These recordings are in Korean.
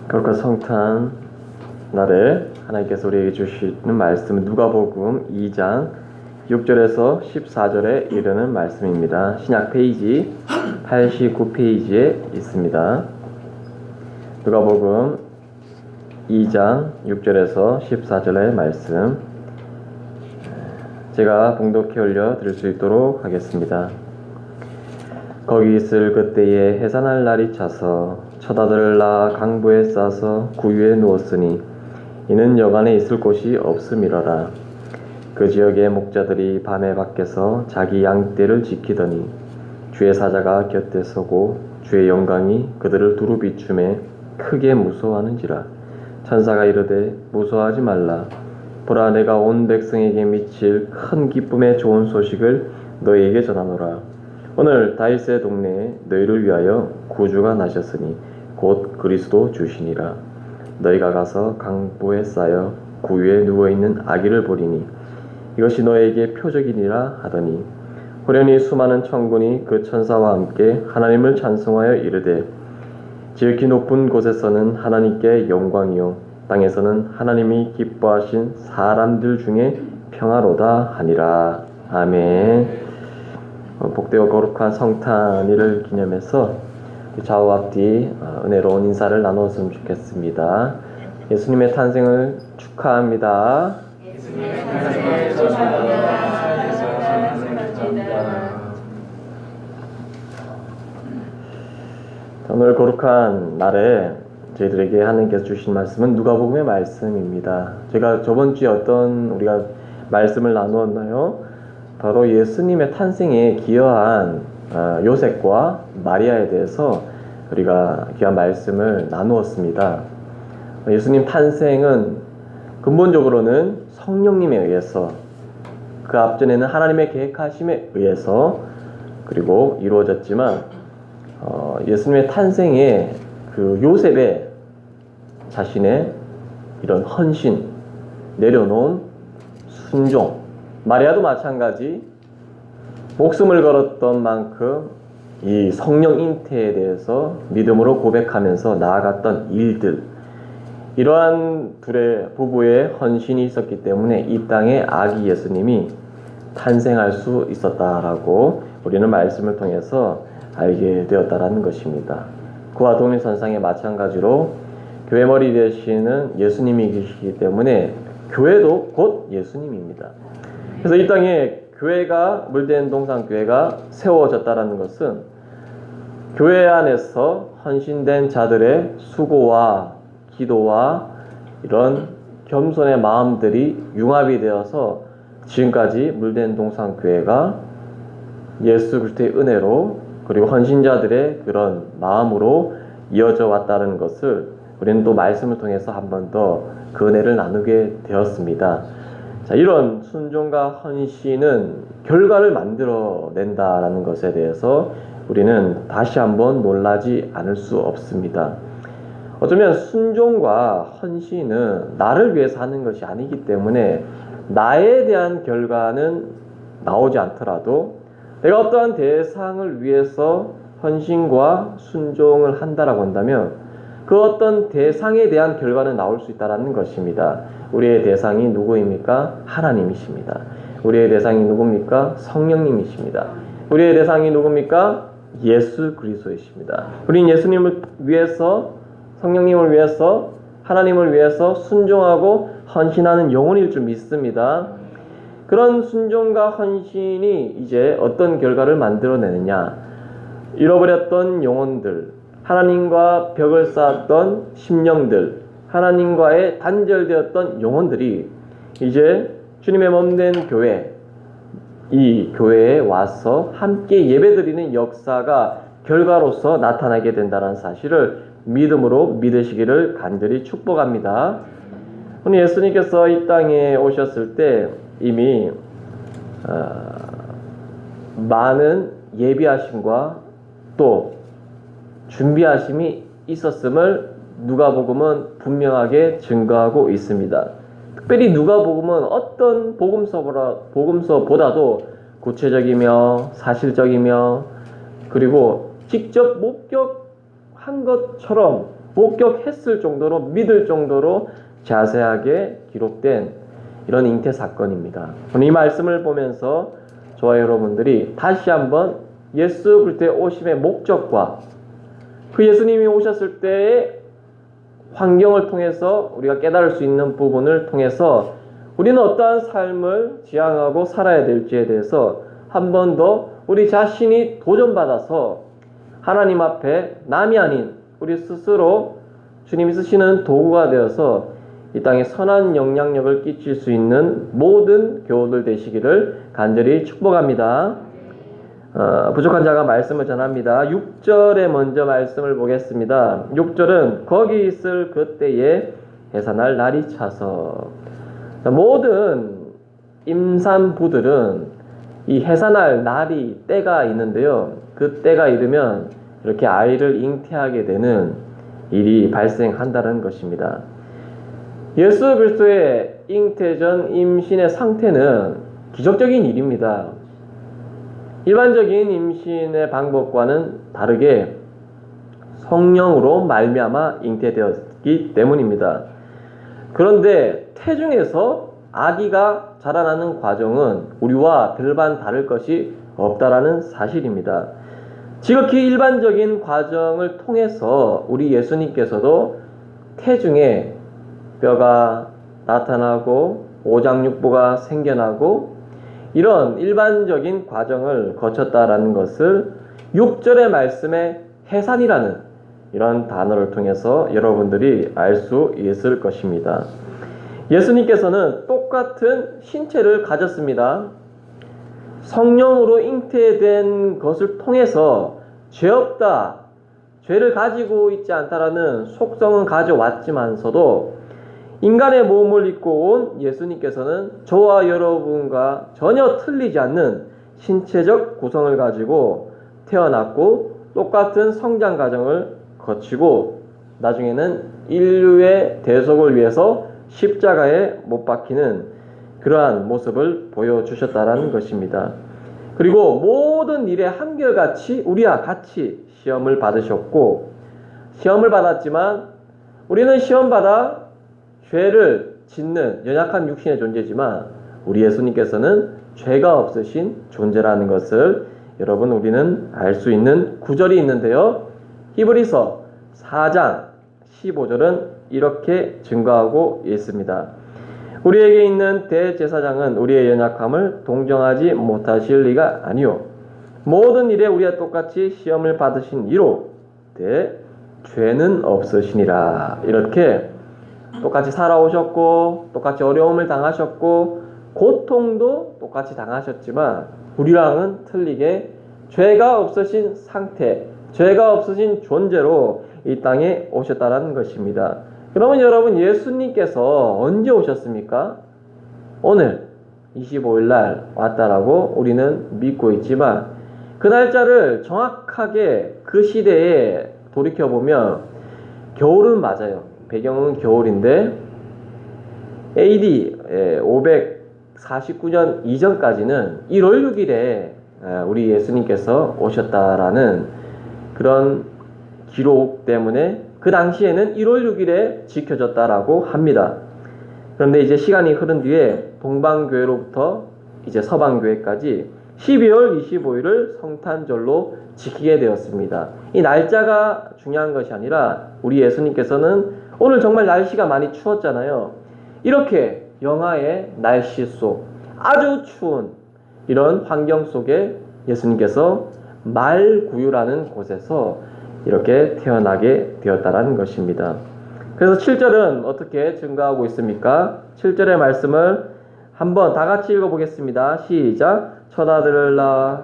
거룩한 성탄 날에 하나님께서 우리에게 주시는 말씀은 누가복음 2장 6절에서 14절에 이르는 말씀입니다. 신약 페이지 89페이지에 있습니다. 누가복음 2장 6절에서 14절의 말씀 제가 봉독해 올려 드릴 수 있도록 하겠습니다. 거기 있을 그때에 해산할 날이 차서 처자들을 낳아 강보에 싸서 구유에 누웠으니 이는 여간에 있을 곳이 없음이러라. 그 지역의 목자들이 밤에 밖에서 자기 양떼를 지키더니 주의 사자가 곁에 서고 주의 영광이 그들을 두루 비추매 크게 무서워하는지라. 천사가 이르되 무서워하지 말라. 보라, 내가 온 백성에게 미칠 큰 기쁨의 좋은 소식을 너희에게 전하노라. 오늘 다윗의 동네에 너희를 위하여 구주가 나셨으니 곧 그리스도 주시니라. 너희가 가서 강보에 쌓여 구유에 누워있는 아기를 보리니 이것이 너희에게 표적이니라 하더니 호련히 수많은 천군이 그 천사와 함께 하나님을 찬송하여 이르되 지극히 높은 곳에서는 하나님께 영광이요 땅에서는 하나님이 기뻐하신 사람들 중에 평화로다 하니라. 아멘. 복되고 거룩한 성탄일을 기념해서 좌우 앞뒤 은혜로운 인사를 나누었으면 좋겠습니다. 예수님의 탄생을 축하합니다. 예수님의 탄생을 축하합니다. 오늘 거룩한 날에 저희들에게 하나님께서 주신 말씀은 누가복음의 말씀입니다. 제가 저번 주에 어떤 우리가 말씀을 나누었나요? 바로 예수님의 탄생에 기여한 요셉과 마리아에 대해서 우리가 귀한 말씀을 나누었습니다. 예수님 탄생은 근본적으로는 성령님에 의해서 그 앞전에는 하나님의 계획하심에 의해서 그리고 이루어졌지만 예수님의 탄생에 그 요셉의 자신의 이런 헌신, 내려놓음, 순종, 마리아도 마찬가지 목숨을 걸었던 만큼 이 성령 잉태에 대해서 믿음으로 고백하면서 나아갔던 일들, 이러한 둘의 부부의 헌신이 있었기 때문에 이 땅에 아기 예수님이 탄생할 수 있었다라고 우리는 말씀을 통해서 알게 되었다라는 것입니다. 그와 동일선상에 마찬가지로 교회 머리 되시는 예수님이 계시기 때문에 교회도 곧 예수님입니다. 그래서 이 땅에 교회가 물된 동산교회가 세워졌다라는 것은 교회 안에서 헌신된 자들의 수고와 기도와 이런 겸손의 마음들이 융합이 되어서 지금까지 물된 동산교회가 예수 그리스도의 은혜로 그리고 헌신자들의 그런 마음으로 이어져 왔다는 것을 우리는 또 말씀을 통해서 한 번 더 그 은혜를 나누게 되었습니다. 자, 이런 순종과 헌신은 결과를 만들어낸다라는 것에 대해서 우리는 다시 한번 놀라지 않을 수 없습니다. 어쩌면 순종과 헌신은 나를 위해서 하는 것이 아니기 때문에 나에 대한 결과는 나오지 않더라도 내가 어떠한 대상을 위해서 헌신과 순종을 한다라고 한다면 그 어떤 대상에 대한 결과는 나올 수 있다는 것입니다. 우리의 대상이 누구입니까? 하나님이십니다. 우리의 대상이 누굽니까? 성령님이십니다. 우리의 대상이 누굽니까? 예수 그리스도이십니다. 우리는 예수님을 위해서, 성령님을 위해서, 하나님을 위해서 순종하고 헌신하는 영혼일 줄 믿습니다. 그런 순종과 헌신이 이제 어떤 결과를 만들어내느냐? 잃어버렸던 영혼들, 하나님과 벽을 쌓았던 심령들, 하나님과의 단절되었던 영혼들이 이제 주님의 몸된 교회, 이 교회에 와서 함께 예배드리는 역사가 결과로서 나타나게 된다는 사실을 믿음으로 믿으시기를 간절히 축복합니다. 오늘 예수님께서 이 땅에 오셨을 때 이미 많은 예비하심과 또 준비하심이 있었음을 누가복음은 분명하게 증거하고 있습니다. 특별히 누가복음은 어떤 복음서보다도 구체적이며 사실적이며 그리고 직접 목격한 것처럼 목격했을 정도로 믿을 정도로 자세하게 기록된 이런 잉태 사건입니다. 이 말씀을 보면서 저와 여러분들이 다시 한번 예수 그리스도의 오심의 목적과 그 예수님이 오셨을 때의 환경을 통해서 우리가 깨달을 수 있는 부분을 통해서 우리는 어떠한 삶을 지향하고 살아야 될지에 대해서 한 번 더 우리 자신이 도전받아서 하나님 앞에 남이 아닌 우리 스스로 주님이 쓰시는 도구가 되어서 이 땅에 선한 영향력을 끼칠 수 있는 모든 교우들 되시기를 간절히 축복합니다. 부족한 자가 말씀을 전합니다. 6절에 먼저 말씀을 보겠습니다. 6절은 거기 있을 그때에 해산할 날이 차서. 모든 임산부들은 이 해산할 날이 때가 있는데요. 그 때가 이르면 이렇게 아이를 잉태하게 되는 일이 발생한다는 것입니다. 예수 그리스도의 잉태 전 임신의 상태는 기적적인 일입니다. 일반적인 임신의 방법과는 다르게 성령으로 말미암아 잉태되었기 때문입니다. 그런데 태중에서 아기가 자라나는 과정은 우리와 별반 다를 것이 없다라는 사실입니다. 지극히 일반적인 과정을 통해서 우리 예수님께서도 태중에 뼈가 나타나고 오장육부가 생겨나고 이런 일반적인 과정을 거쳤다라는 것을 6절의 말씀에 해산이라는 이런 단어를 통해서 여러분들이 알 수 있을 것입니다. 예수님께서는 똑같은 신체를 가졌습니다. 성령으로 잉태된 것을 통해서 죄 없다, 죄를 가지고 있지 않다라는 속성은 가져왔지만서도 인간의 몸을 입고 온 예수님께서는 저와 여러분과 전혀 틀리지 않는 신체적 구성을 가지고 태어났고 똑같은 성장 과정을 거치고 나중에는 인류의 대속을 위해서 십자가에 못 박히는 그러한 모습을 보여주셨다라는 것입니다. 그리고 모든 일에 한결같이 우리와 같이 시험을 받으셨고 시험을 받았지만 우리는 시험받아 죄를 짓는 연약한 육신의 존재지만 우리 예수님께서는 죄가 없으신 존재라는 것을 여러분 우리는 알 수 있는 구절이 있는데요. 히브리서 4장 15절은 이렇게 증거하고 있습니다. 우리에게 있는 대제사장은 우리의 연약함을 동정하지 못하실 리가 아니요 모든 일에 우리와 똑같이 시험을 받으신 이로 죄는 없으시니라. 이렇게 똑같이 살아오셨고 똑같이 어려움을 당하셨고 고통도 똑같이 당하셨지만 우리랑은 틀리게 죄가 없으신 상태, 죄가 없으신 존재로 이 땅에 오셨다는 것입니다. 그러면 여러분 예수님께서 언제 오셨습니까? 오늘 25일 날 왔다라고 우리는 믿고 있지만 그 날짜를 정확하게 그 시대에 돌이켜보면 겨울은 맞아요. 배경은 겨울인데 AD 549년 이전까지는 1월 6일에 우리 예수님께서 오셨다라는 그런 기록 때문에 그 당시에는 1월 6일에 지켜졌다라고 합니다. 그런데 이제 시간이 흐른 뒤에 동방교회로부터 이제 서방교회까지 12월 25일을 성탄절로 지키게 되었습니다. 이 날짜가 중요한 것이 아니라 우리 예수님께서는 오늘 정말 날씨가 많이 추웠잖아요. 이렇게 영하의 날씨 속 아주 추운 이런 환경 속에 예수님께서 말구유라는 곳에서 이렇게 태어나게 되었다라는 것입니다. 그래서 7절은 어떻게 증거하고 있습니까? 7절의 말씀을 한번 다 같이 읽어보겠습니다. 시작. 첫 아들을 낳아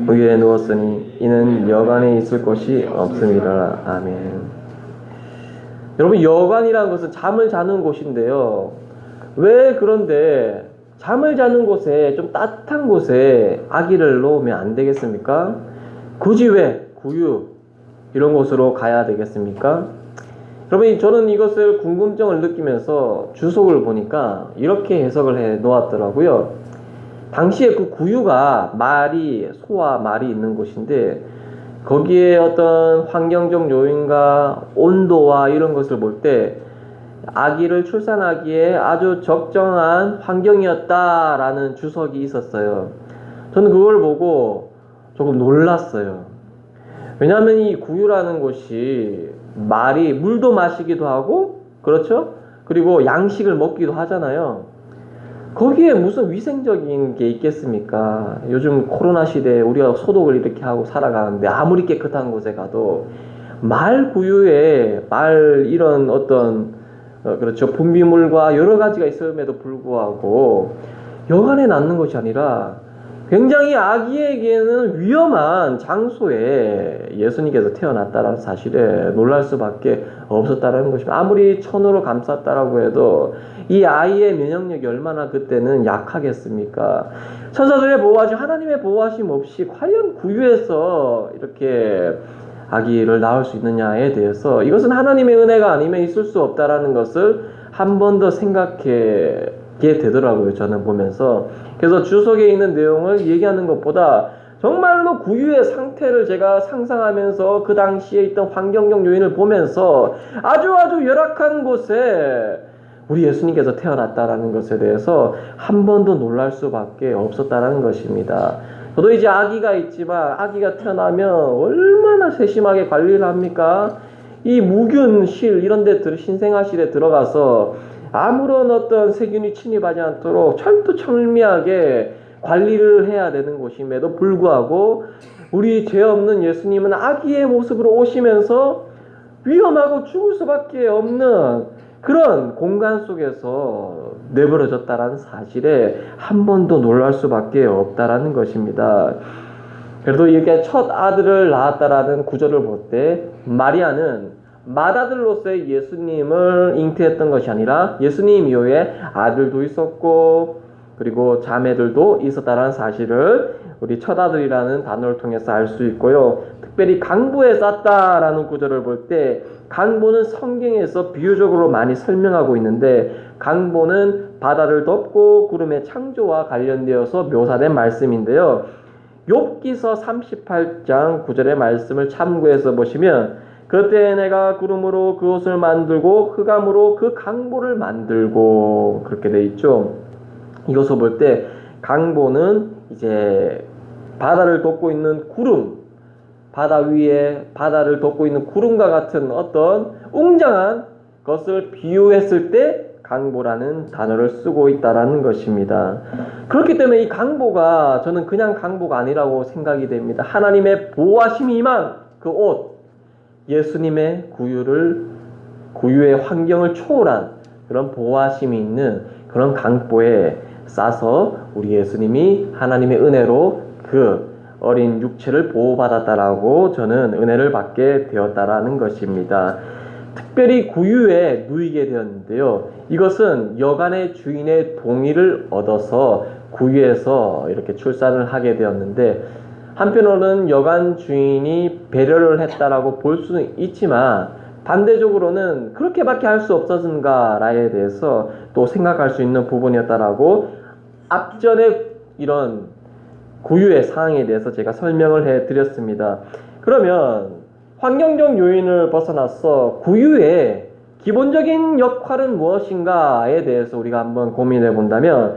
위에 누웠으니 이는 여관에 있을 곳이 없음이라. 아멘. 여러분 여관이라는 것은 잠을 자는 곳인데요. 왜 그런데 잠을 자는 곳에 좀 따뜻한 곳에 아기를 놓으면 안 되겠습니까? 굳이 왜 구유 이런 곳으로 가야 되겠습니까? 여러분 저는 이것을 궁금증을 느끼면서 주석을 보니까 이렇게 해석을 해 놓았더라고요. 당시에 그 구유가 말이 소와 말이 있는 곳인데 거기에 어떤 환경적 요인과 온도와 이런 것을 볼 때 아기를 출산하기에 아주 적정한 환경이었다라는 주석이 있었어요. 저는 그걸 보고 조금 놀랐어요. 왜냐하면 이 구유라는 곳이 말이 물도 마시기도 하고, 그렇죠? 그리고 양식을 먹기도 하잖아요. 거기에 무슨 위생적인 게 있겠습니까? 요즘 코로나 시대에 우리가 소독을 이렇게 하고 살아가는데 아무리 깨끗한 곳에 가도 말 구유에 말 이런 어떤 그렇죠, 분비물과 여러 가지가 있음에도 불구하고 여간에 낳는 것이 아니라 굉장히 아기에게는 위험한 장소에 예수님께서 태어났다는 사실에 놀랄 수밖에 없었다는 것입니다. 아무리 천으로 감쌌다라고 해도 이 아이의 면역력이 얼마나 그때는 약하겠습니까? 천사들의 보호하심, 하나님의 보호하심 없이 과연 구유에서 이렇게 아기를 낳을 수 있느냐에 대해서 이것은 하나님의 은혜가 아니면 있을 수 없다라는 것을 한 번 더 생각하게 되더라고요. 저는 보면서. 그래서 주석에 있는 내용을 얘기하는 것보다 정말로 구유의 상태를 제가 상상하면서 그 당시에 있던 환경적 요인을 보면서 아주 열악한 곳에 우리 예수님께서 태어났다라는 것에 대해서 한 번 더 놀랄 수밖에 없었다라는 것입니다. 저도 이제 아기가 있지만 아기가 태어나면 얼마나 세심하게 관리를 합니까? 이 무균실 이런 데 신생아실에 들어가서 아무런 어떤 세균이 침입하지 않도록 철두철미하게 관리를 해야 되는 곳임에도 불구하고 우리 죄 없는 예수님은 아기의 모습으로 오시면서 위험하고 죽을 수밖에 없는 그런 공간 속에서 내버려졌다라는 사실에 한 번 더 놀랄 수밖에 없다라는 것입니다. 그래도 이렇게 첫 아들을 낳았다라는 구절을 볼 때 마리아는 맏아들로서의 예수님을 잉태했던 것이 아니라 예수님 이후에 아들도 있었고 그리고 자매들도 있었다라는 사실을 우리 첫아들이라는 단어를 통해서 알 수 있고요. 특별히 강보에 쌌다라는 구절을 볼 때 강보는 성경에서 비유적으로 많이 설명하고 있는데 강보는 바다를 덮고 구름의 창조와 관련되어서 묘사된 말씀인데요. 욥기서 38장 9절의 말씀을 참고해서 보시면 그때 내가 구름으로 그 옷을 만들고 흑암으로 그 강보를 만들고 그렇게 돼 있죠. 이것을 볼 때 강보는 이제 바다를 덮고 있는 구름, 바다 위에 바다를 덮고 있는 구름과 같은 어떤 웅장한 것을 비유했을 때 강보라는 단어를 쓰고 있다라는 것입니다. 그렇기 때문에 이 강보가 저는 그냥 강보가 아니라고 생각이 됩니다. 하나님의 보호하심이 임한 그 옷, 예수님의 구유의 환경을 초월한 그런 보호하심이 있는 그런 강보에 싸서 우리 예수님이 하나님의 은혜로 그 어린 육체를 보호받았다라고 저는 은혜를 받게 되었다라는 것입니다. 특별히 구유에 누이게 되었는데요. 이것은 여간의 주인의 동의를 얻어서 구유에서 이렇게 출산을 하게 되었는데 한편으로는 여간 주인이 배려를 했다라고 볼 수는 있지만 반대적으로는 그렇게밖에 할 수 없었는가에 대해서 또 생각할 수 있는 부분이었다라고 앞전에 이런 구유의 상황에 대해서 제가 설명을 해드렸습니다. 그러면 환경적 요인을 벗어나서 구유의 기본적인 역할은 무엇인가에 대해서 우리가 한번 고민해 본다면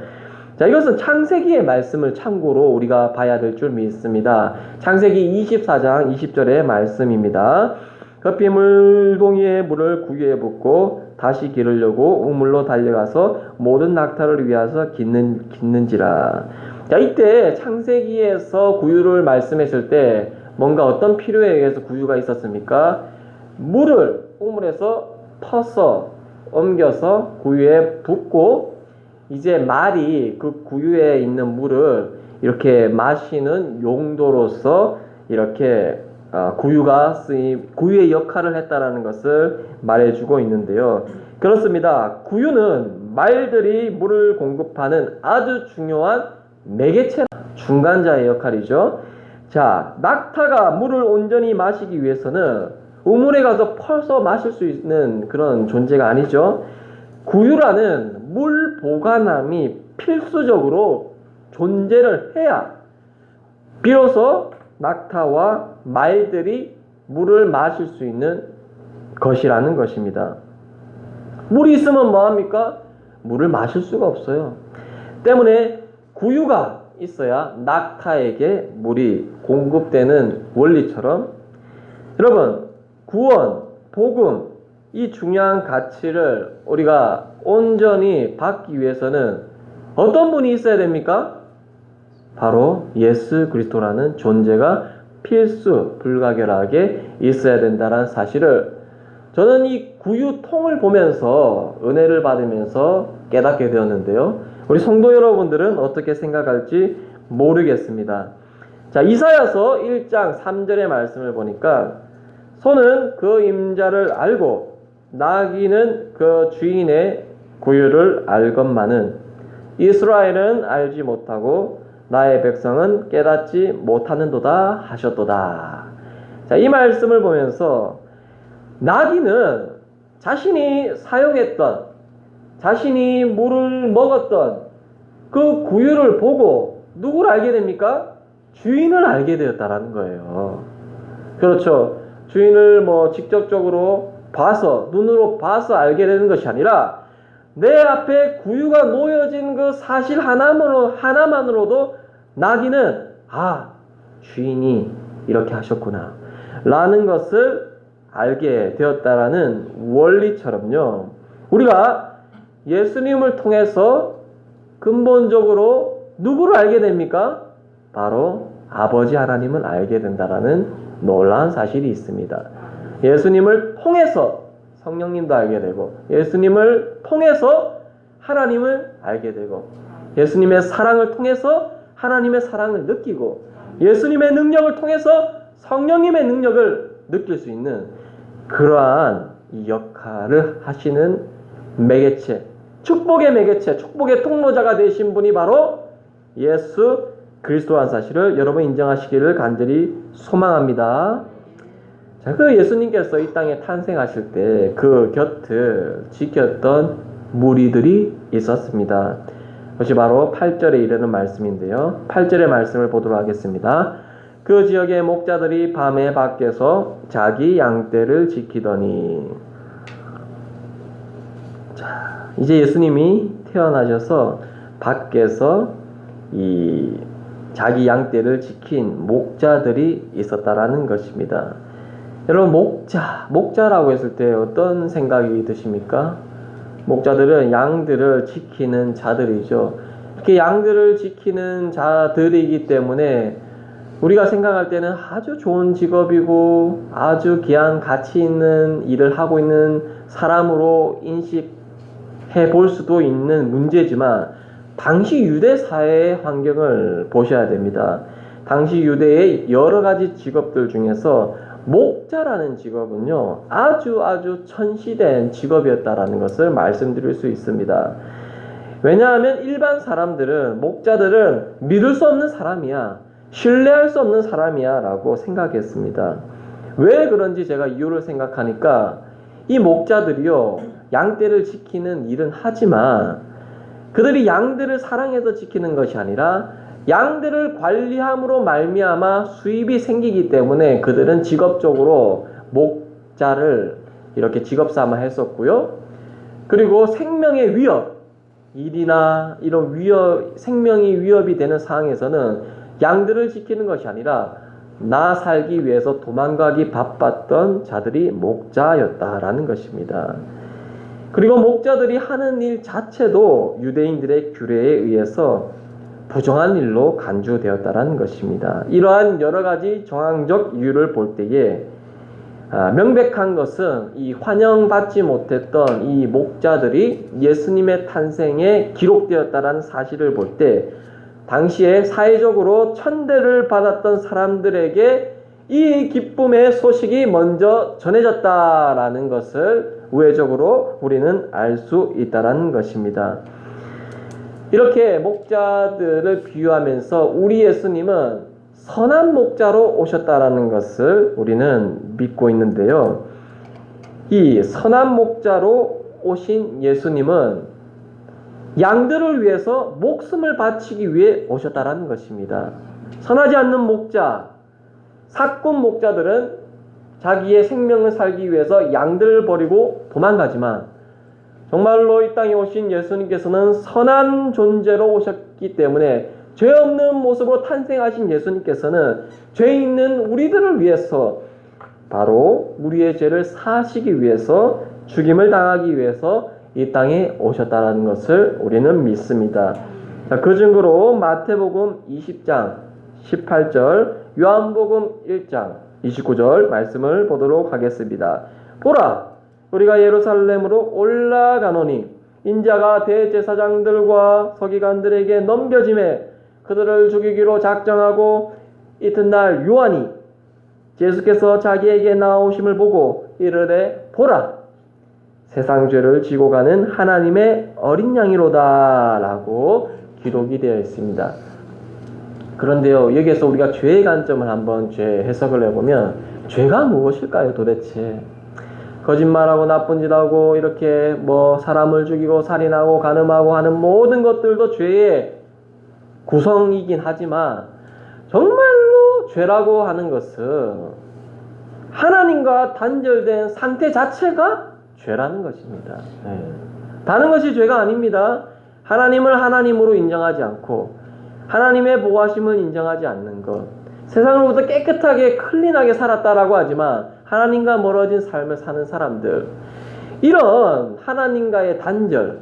자, 이것은 창세기의 말씀을 참고로 우리가 봐야 될 줄 믿습니다. 창세기 24장 20절의 말씀입니다. 급히 물동이의 물을 구유에 붓고 다시 기르려고 우물로 달려가서 모든 낙타를 위하여 깃는지라. 자, 이때 창세기에서 구유를 말씀했을 때 뭔가 어떤 필요에 의해서 구유가 있었습니까? 물을 우물에서 퍼서 옮겨서 구유에 붓고 이제 말이 그 구유에 있는 물을 이렇게 마시는 용도로서 이렇게 구유의 역할을 했다라는 것을 말해주고 있는데요. 그렇습니다. 구유는 말들이 물을 공급하는 아주 중요한 매개체, 중간자의 역할이죠. 자, 낙타가 물을 온전히 마시기 위해서는 우물에 가서 퍼서 마실 수 있는 그런 존재가 아니죠. 구유라는 물 보관함이 필수적으로 존재를 해야 비로소 낙타와 말들이 물을 마실 수 있는 것이라는 것입니다. 물이 있으면 뭐합니까? 물을 마실 수가 없어요. 때문에 구유가 있어야 낙타에게 물이 공급되는 원리처럼 여러분, 구원, 복음, 이 중요한 가치를 우리가 온전히 받기 위해서는 어떤 분이 있어야 됩니까? 바로 예수 그리스도라는 존재가 필수 불가결하게 있어야 된다는 사실을 저는 이 구유통을 보면서 은혜를 받으면서 깨닫게 되었는데요. 우리 성도 여러분들은 어떻게 생각할지 모르겠습니다. 자, 이사야서 1장 3절의 말씀을 보니까 소는 그 임자를 알고 나귀는 그 주인의 구유를 알건만은 이스라엘은 알지 못하고 나의 백성은 깨닫지 못하는도다 하셨도다. 자, 이 말씀을 보면서 나귀는 자신이 사용했던, 자신이 물을 먹었던 그 구유를 보고 누구를 알게 됩니까? 주인을 알게 되었다라는 거예요. 그렇죠. 주인을 직접적으로 봐서, 눈으로 봐서 알게 되는 것이 아니라 내 앞에 구유가 놓여진 그 사실 하나만으로도 나귀는 주인이 이렇게 하셨구나 라는 것을 알게 되었다라는 원리처럼요. 우리가 예수님을 통해서 근본적으로 누구를 알게 됩니까? 바로 아버지 하나님을 알게 된다라는 놀라운 사실이 있습니다. 예수님을 통해서 성령님도 알게 되고, 예수님을 통해서 하나님을 알게 되고, 예수님의 사랑을 통해서 하나님의 사랑을 느끼고, 예수님의 능력을 통해서 성령님의 능력을 느낄 수 있는 그러한 역할을 하시는 매개체, 축복의 매개체, 축복의 통로자가 되신 분이 바로 예수 그리스도라는 사실을 여러분 인정하시기를 간절히 소망합니다. 자, 그 예수님께서 이 땅에 탄생하실 때 그 곁을 지켰던 무리들이 있었습니다. 그것이 바로 8절에 이르는 말씀인데요. 8절의 말씀을 보도록 하겠습니다. 그 지역의 목자들이 밤에 밖에서 자기 양떼를 지키더니. 자, 이제 예수님이 태어나셔서 밖에서 이 자기 양떼를 지킨 목자들이 있었다라는 것입니다. 여러분, 목자라고 했을 때 어떤 생각이 드십니까? 목자들은 양들을 지키는 자들이죠. 이렇게 양들을 지키는 자들이기 때문에 우리가 생각할 때는 아주 좋은 직업이고 아주 귀한 가치 있는 일을 하고 있는 사람으로 인식해 볼 수도 있는 문제지만 당시 유대 사회의 환경을 보셔야 됩니다. 당시 유대의 여러 가지 직업들 중에서 목자라는 직업은요, 아주 천시된 직업이었다라는 것을 말씀드릴 수 있습니다. 왜냐하면 일반 사람들은 목자들은 믿을 수 없는 사람이야, 신뢰할 수 없는 사람이야 라고 생각했습니다. 왜 그런지 제가 이유를 생각하니까 이 목자들이요, 양떼를 지키는 일은 하지만 그들이 양들을 사랑해서 지키는 것이 아니라 양들을 관리함으로 말미암아 수입이 생기기 때문에 그들은 직업적으로 목자를 이렇게 직업 삼아 했었고요. 그리고 생명의 위협, 일이나 이런 생명이 위협이 되는 상황에서는 양들을 지키는 것이 아니라 나 살기 위해서 도망가기 바빴던 자들이 목자였다라는 것입니다. 그리고 목자들이 하는 일 자체도 유대인들의 규례에 의해서 부정한 일로 간주되었다라는 것입니다. 이러한 여러 가지 정황적 이유를 볼 때에 명백한 것은 이 환영받지 못했던 이 목자들이 예수님의 탄생에 기록되었다라는 사실을 볼 때 당시에 사회적으로 천대를 받았던 사람들에게 이 기쁨의 소식이 먼저 전해졌다라는 것을 우회적으로 우리는 알 수 있다라는 것입니다. 이렇게 목자들을 비유하면서 우리 예수님은 선한 목자로 오셨다라는 것을 우리는 믿고 있는데요. 이 선한 목자로 오신 예수님은 양들을 위해서 목숨을 바치기 위해 오셨다라는 것입니다. 선하지 않는 목자, 사꾼 목자들은 자기의 생명을 살기 위해서 양들을 버리고 도망가지만 정말로 이 땅에 오신 예수님께서는 선한 존재로 오셨기 때문에 죄 없는 모습으로 탄생하신 예수님께서는 죄 있는 우리들을 위해서 바로 우리의 죄를 사하시기 위해서 죽임을 당하기 위해서 이 땅에 오셨다는 것을 우리는 믿습니다. 자, 그 증거로 마태복음 20장 18절, 요한복음 1장 29절 말씀을 보도록 하겠습니다. 보라, 우리가 예루살렘으로 올라가노니 인자가 대제사장들과 서기관들에게 넘겨짐에 그들을 죽이기로 작정하고 이튿날 요한이 예수께서 자기에게 나오심을 보고 이르되 보라, 세상 죄를 지고 가는 하나님의 어린 양이로다 라고 기록이 되어 있습니다. 그런데요, 여기에서 우리가 죄의 관점을 한번 해석을 해보면 죄가 무엇일까요 도대체? 거짓말하고 나쁜 짓하고 이렇게 사람을 죽이고 살인하고 간음하고 하는 모든 것들도 죄의 구성이긴 하지만 정말로 죄라고 하는 것은 하나님과 단절된 상태 자체가 죄라는 것입니다. 다른 것이 죄가 아닙니다. 하나님을 하나님으로 인정하지 않고 하나님의 보호하심을 인정하지 않는 것, 세상으로부터 깨끗하게 클린하게 살았다라고 하지만 하나님과 멀어진 삶을 사는 사람들, 이런 하나님과의 단절,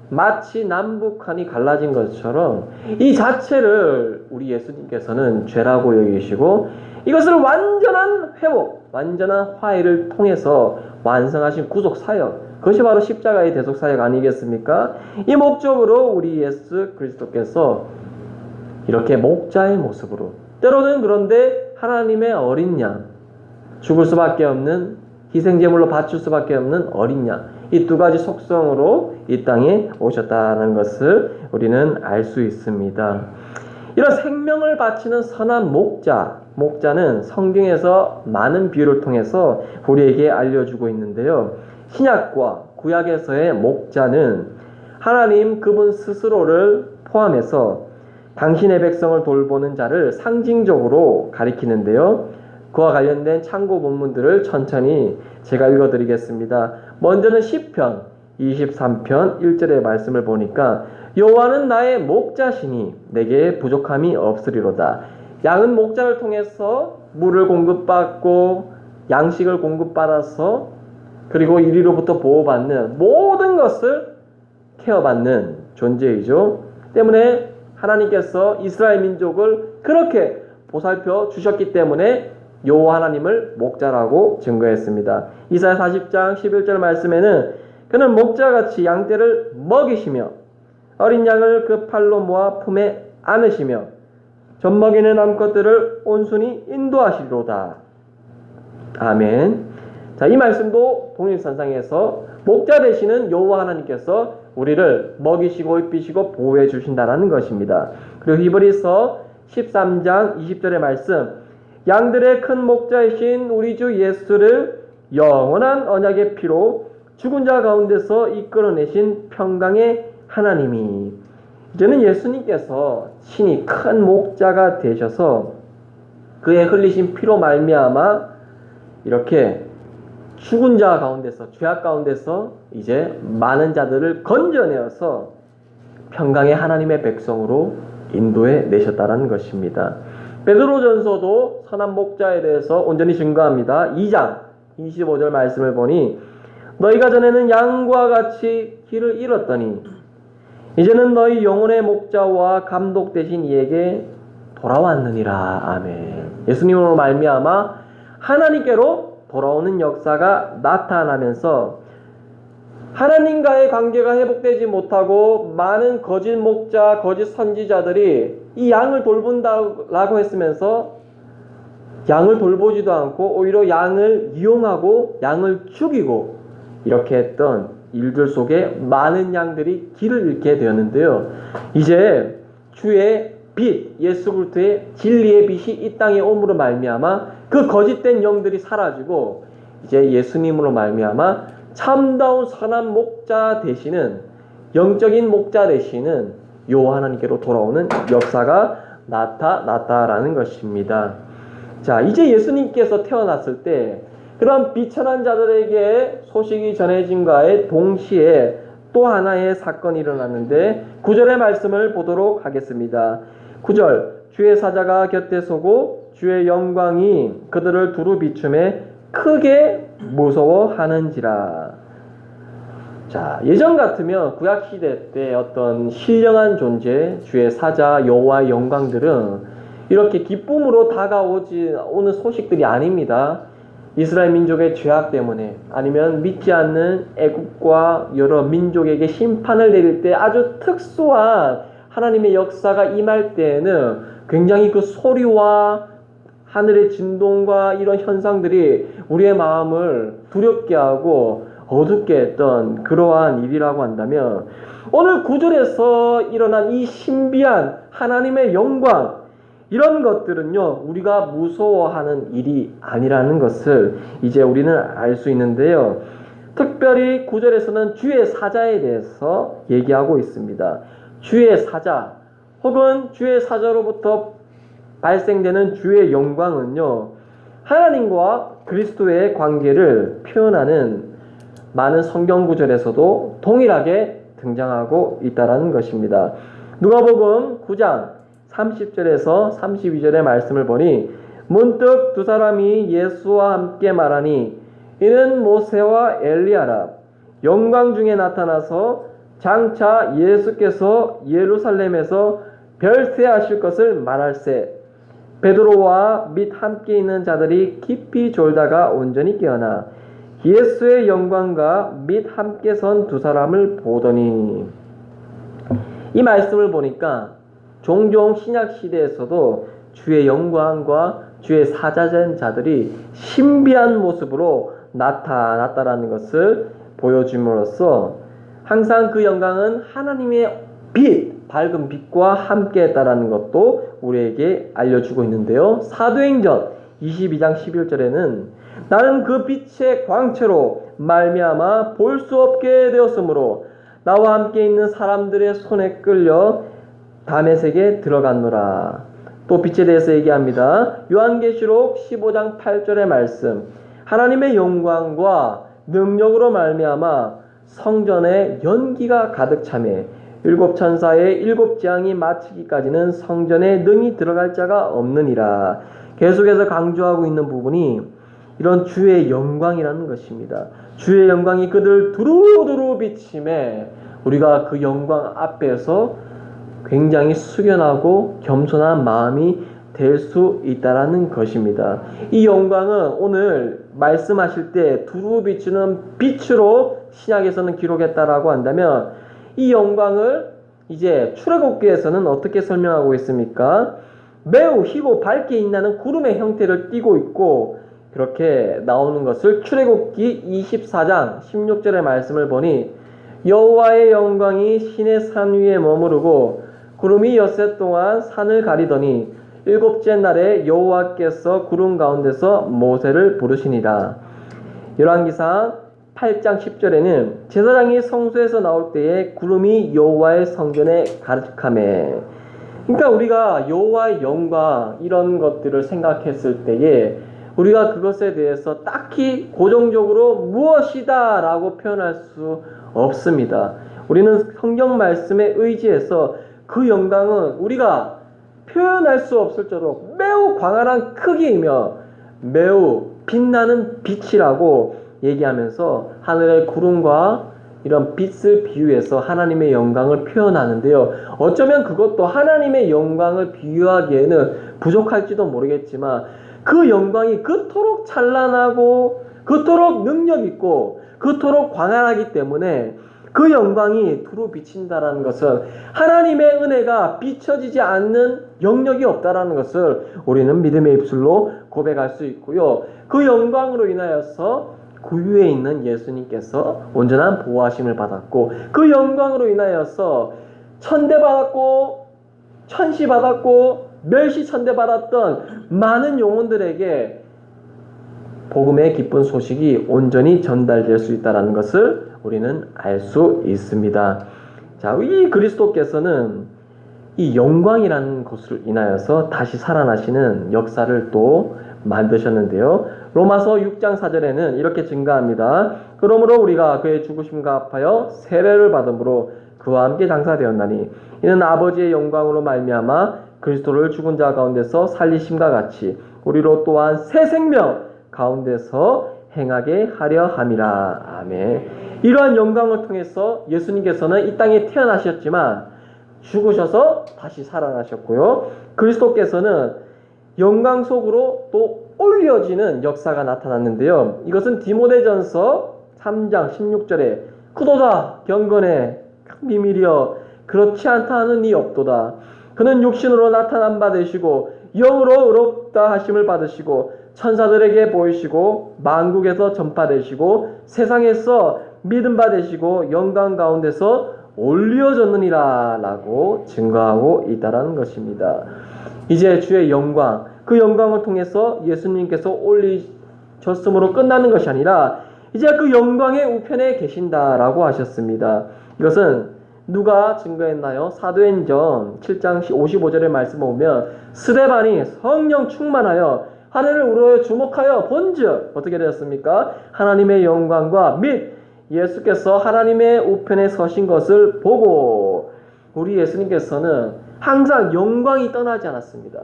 마치 남북한이 갈라진 것처럼 이 자체를 우리 예수님께서는 죄라고 여기시고 이것을 완전한 회복, 완전한 화해를 통해서 완성하신 구속사역, 그것이 바로 십자가의 대속사역 아니겠습니까? 이 목적으로 우리 예수 그리스도께서 이렇게 목자의 모습으로, 때로는 그런데 하나님의 어린 양, 죽을 수밖에 없는, 희생제물로 바칠 수밖에 없는 어린 양, 이 두 가지 속성으로 이 땅에 오셨다는 것을 우리는 알 수 있습니다. 이런 생명을 바치는 선한 목자는 성경에서 많은 비유를 통해서 우리에게 알려주고 있는데요. 신약과 구약에서의 목자는 하나님 그분 스스로를 포함해서 당신의 백성을 돌보는 자를 상징적으로 가리키는데요. 그와 관련된 참고 본문들을 천천히 제가 읽어드리겠습니다. 먼저는 시편 23편 1절의 말씀을 보니까 여호와는 나의 목자시니 내게 부족함이 없으리로다. 양은 목자를 통해서 물을 공급받고 양식을 공급받아서 그리고 이리로부터 보호받는 모든 것을 케어받는 존재이죠. 때문에 하나님께서 이스라엘 민족을 그렇게 보살펴 주셨기 때문에 여호와 하나님을 목자라고 증거했습니다. 이사야 40장 11절 말씀에는 그는 목자같이 양떼를 먹이시며 어린 양을 그 팔로 모아 품에 안으시며 젖먹이는 암컷들을 온순히 인도하시리로다. 아멘. 자, 이 말씀도 동일선상에서 목자 되시는 여호와 하나님께서 우리를 먹이시고 입히시고 보호해 주신다는 것입니다. 그리고 히브리서 13장 20절의 말씀, 양들의 큰 목자이신 우리 주 예수를 영원한 언약의 피로 죽은 자 가운데서 이끌어내신 평강의 하나님이, 이제는 예수님께서 친히 큰 목자가 되셔서 그의 흘리신 피로 말미암아 이렇게 죽은 자 가운데서, 죄악 가운데서 이제 많은 자들을 건져내어서 평강의 하나님의 백성으로 인도해 내셨다는 것입니다. 베드로전서도 선한 목자에 대해서 온전히 증거합니다. 2장 25절 말씀을 보니 너희가 전에는 양과 같이 길을 잃었더니 이제는 너희 영혼의 목자와 감독 되신 이에게 돌아왔느니라. 아멘. 예수님으로 말미암아 하나님께로 돌아오는 역사가 나타나면서 하나님과의 관계가 회복되지 못하고 많은 거짓 목자, 거짓 선지자들이 이 양을 돌본다라고 했으면서 양을 돌보지도 않고 오히려 양을 이용하고 양을 죽이고 이렇게 했던 일들 속에 많은 양들이 길을 잃게 되었는데요. 이제 주의 빛, 예수 그리스도의 진리의 빛이 이 땅에 옴으로 말미암아 그 거짓된 영들이 사라지고 이제 예수님으로 말미암아 참다운 선한 목자 되시는, 영적인 목자 되시는 여호와 하나님께로 돌아오는 역사가 나타났다라는 것입니다. 자, 이제 예수님께서 태어났을 때 그런 비천한 자들에게 소식이 전해진과의 동시에 또 하나의 사건이 일어났는데 9절의 말씀을 보도록 하겠습니다. 9절, 주의 사자가 곁에 서고 주의 영광이 그들을 두루 비춤에 크게 무서워하는지라. 자, 예전 같으면 구약시대 때 어떤 신령한 존재, 주의 사자, 여호와의 영광들은 이렇게 기쁨으로 오는 소식들이 아닙니다. 이스라엘 민족의 죄악 때문에 아니면 믿지 않는 애국과 여러 민족에게 심판을 내릴 때 아주 특수한 하나님의 역사가 임할 때에는 굉장히 그 소리와 하늘의 진동과 이런 현상들이 우리의 마음을 두렵게 하고 어둡게 했던 그러한 일이라고 한다면 오늘 9절에서 일어난 이 신비한 하나님의 영광, 이런 것들은요 우리가 무서워하는 일이 아니라는 것을 이제 우리는 알 수 있는데요. 특별히 9절에서는 주의 사자에 대해서 얘기하고 있습니다. 주의 사자 혹은 주의 사자로부터 발생되는 주의 영광은요 하나님과 그리스도의 관계를 표현하는 많은 성경 구절에서도 동일하게 등장하고 있다는 것입니다. 누가복음 9장 30절에서 32절의 말씀을 보니 문득 두 사람이 예수와 함께 말하니 이는 모세와 엘리야라. 영광 중에 나타나서 장차 예수께서 예루살렘에서 별세하실 것을 말할세. 베드로와 및 함께 있는 자들이 깊이 졸다가 온전히 깨어나 예수의 영광과 및 함께 선 두 사람을 보더니. 이 말씀을 보니까 종종 신약 시대에서도 주의 영광과 주의 사자된 자들이 신비한 모습으로 나타났다라는 것을 보여줌으로써 항상 그 영광은 하나님의 빛, 밝은 빛과 함께 했다라는 것도 우리에게 알려주고 있는데요. 사도행전 22장 11절에는 나는 그 빛의 광채로 말미암아 볼 수 없게 되었으므로 나와 함께 있는 사람들의 손에 끌려 다메섹에 들어갔노라. 또 빛에 대해서 얘기합니다. 요한계시록 15장 8절의 말씀. 하나님의 영광과 능력으로 말미암아 성전에 연기가 가득 차매 일곱 천사의 일곱 재앙이 마치기까지는 성전에 능히 들어갈 자가 없느니라. 계속해서 강조하고 있는 부분이 이런 주의 영광이라는 것입니다. 주의 영광이 그들 두루두루 비침에 우리가 그 영광 앞에서 굉장히 숙연하고 겸손한 마음이 될 수 있다라는 것입니다. 이 영광은 오늘 말씀하실 때 두루 비추는 빛으로 신약에서는 기록했다라고 한다면 이 영광을 이제 출애굽기에서는 어떻게 설명하고 있습니까? 매우 희고 밝게 빛나는 구름의 형태를 띠고 있고 그렇게 나오는 것을 출애굽기 24장 16절의 말씀을 보니 여호와의 영광이 신의 산 위에 머무르고 구름이 엿새 동안 산을 가리더니 일곱째 날에 여호와께서 구름 가운데서 모세를 부르시니라. 열왕기상 8장 10절에는 제사장이 성소에서 나올 때에 구름이 여호와의 성전에 가득하매. 그러니까 우리가 여호와의 영광 이런 것들을 생각했을 때에 우리가 그것에 대해서 딱히 고정적으로 무엇이다 라고 표현할 수 없습니다. 우리는 성경 말씀에 의지해서 그 영광은 우리가 표현할 수 없을 정도로 매우 광활한 크기이며 매우 빛나는 빛이라고 얘기하면서 하늘의 구름과 이런 빛을 비유해서 하나님의 영광을 표현하는데요. 어쩌면 그것도 하나님의 영광을 비유하기에는 부족할지도 모르겠지만 그 영광이 그토록 찬란하고 그토록 능력있고 그토록 광활하기 때문에 그 영광이 두루 비친다라는 것은 하나님의 은혜가 비춰지지 않는 영역이 없다라는 것을 우리는 믿음의 입술로 고백할 수 있고요. 그 영광으로 인하여서 구유에 있는 예수님께서 온전한 보호하심을 받았고 그 영광으로 인하여서 천대받았고 천시받았고 멸시천대받았던 많은 영혼들에게 복음의 기쁜 소식이 온전히 전달될 수 있다는 것을 우리는 알 수 있습니다. 자, 이 그리스도께서는 이 영광이라는 것을 인하여서 다시 살아나시는 역사를 또 만드셨는데요. 로마서 6장 4절에는 이렇게 증가합니다. 그러므로 우리가 그의 죽으심과 합하여 세례를 받음으로 그와 함께 장사되었나니 이는 아버지의 영광으로 말미암아 그리스도를 죽은 자 가운데서 살리심과 같이 우리로 또한 새 생명 가운데서 행하게 하려 함이라. 아멘. 이러한 영광을 통해서 예수님께서는 이 땅에 태어나셨지만 죽으셔서 다시 살아나셨고요. 그리스도께서는 영광 속으로 또 올려지는 역사가 나타났는데요. 이것은 디모데전서 3장 16절에 그도다 경건해 비밀이여 그렇지 않다 하는 이 없도다. 그는 육신으로 나타난 바 되시고 영으로 의롭다 하심을 받으시고 천사들에게 보이시고 만국에서 전파되시고 세상에서 믿음 받으시고 영광 가운데서 올려졌느니라 라고 증거하고 있다라는 것입니다. 이제 주의 영광, 그 영광을 통해서 예수님께서 올리셨으므로 끝나는 것이 아니라 이제 그 영광의 우편에 계신다라고 하셨습니다. 이것은 누가 증거했나요? 사도행전 7장 55절의 말씀을 보면 스데반이 성령 충만하여 하늘을 우러러 주목하여 본즉 어떻게 되었습니까? 하나님의 영광과 및 예수께서 하나님의 우편에 서신 것을 보고 우리 예수님께서는 항상 영광이 떠나지 않았습니다.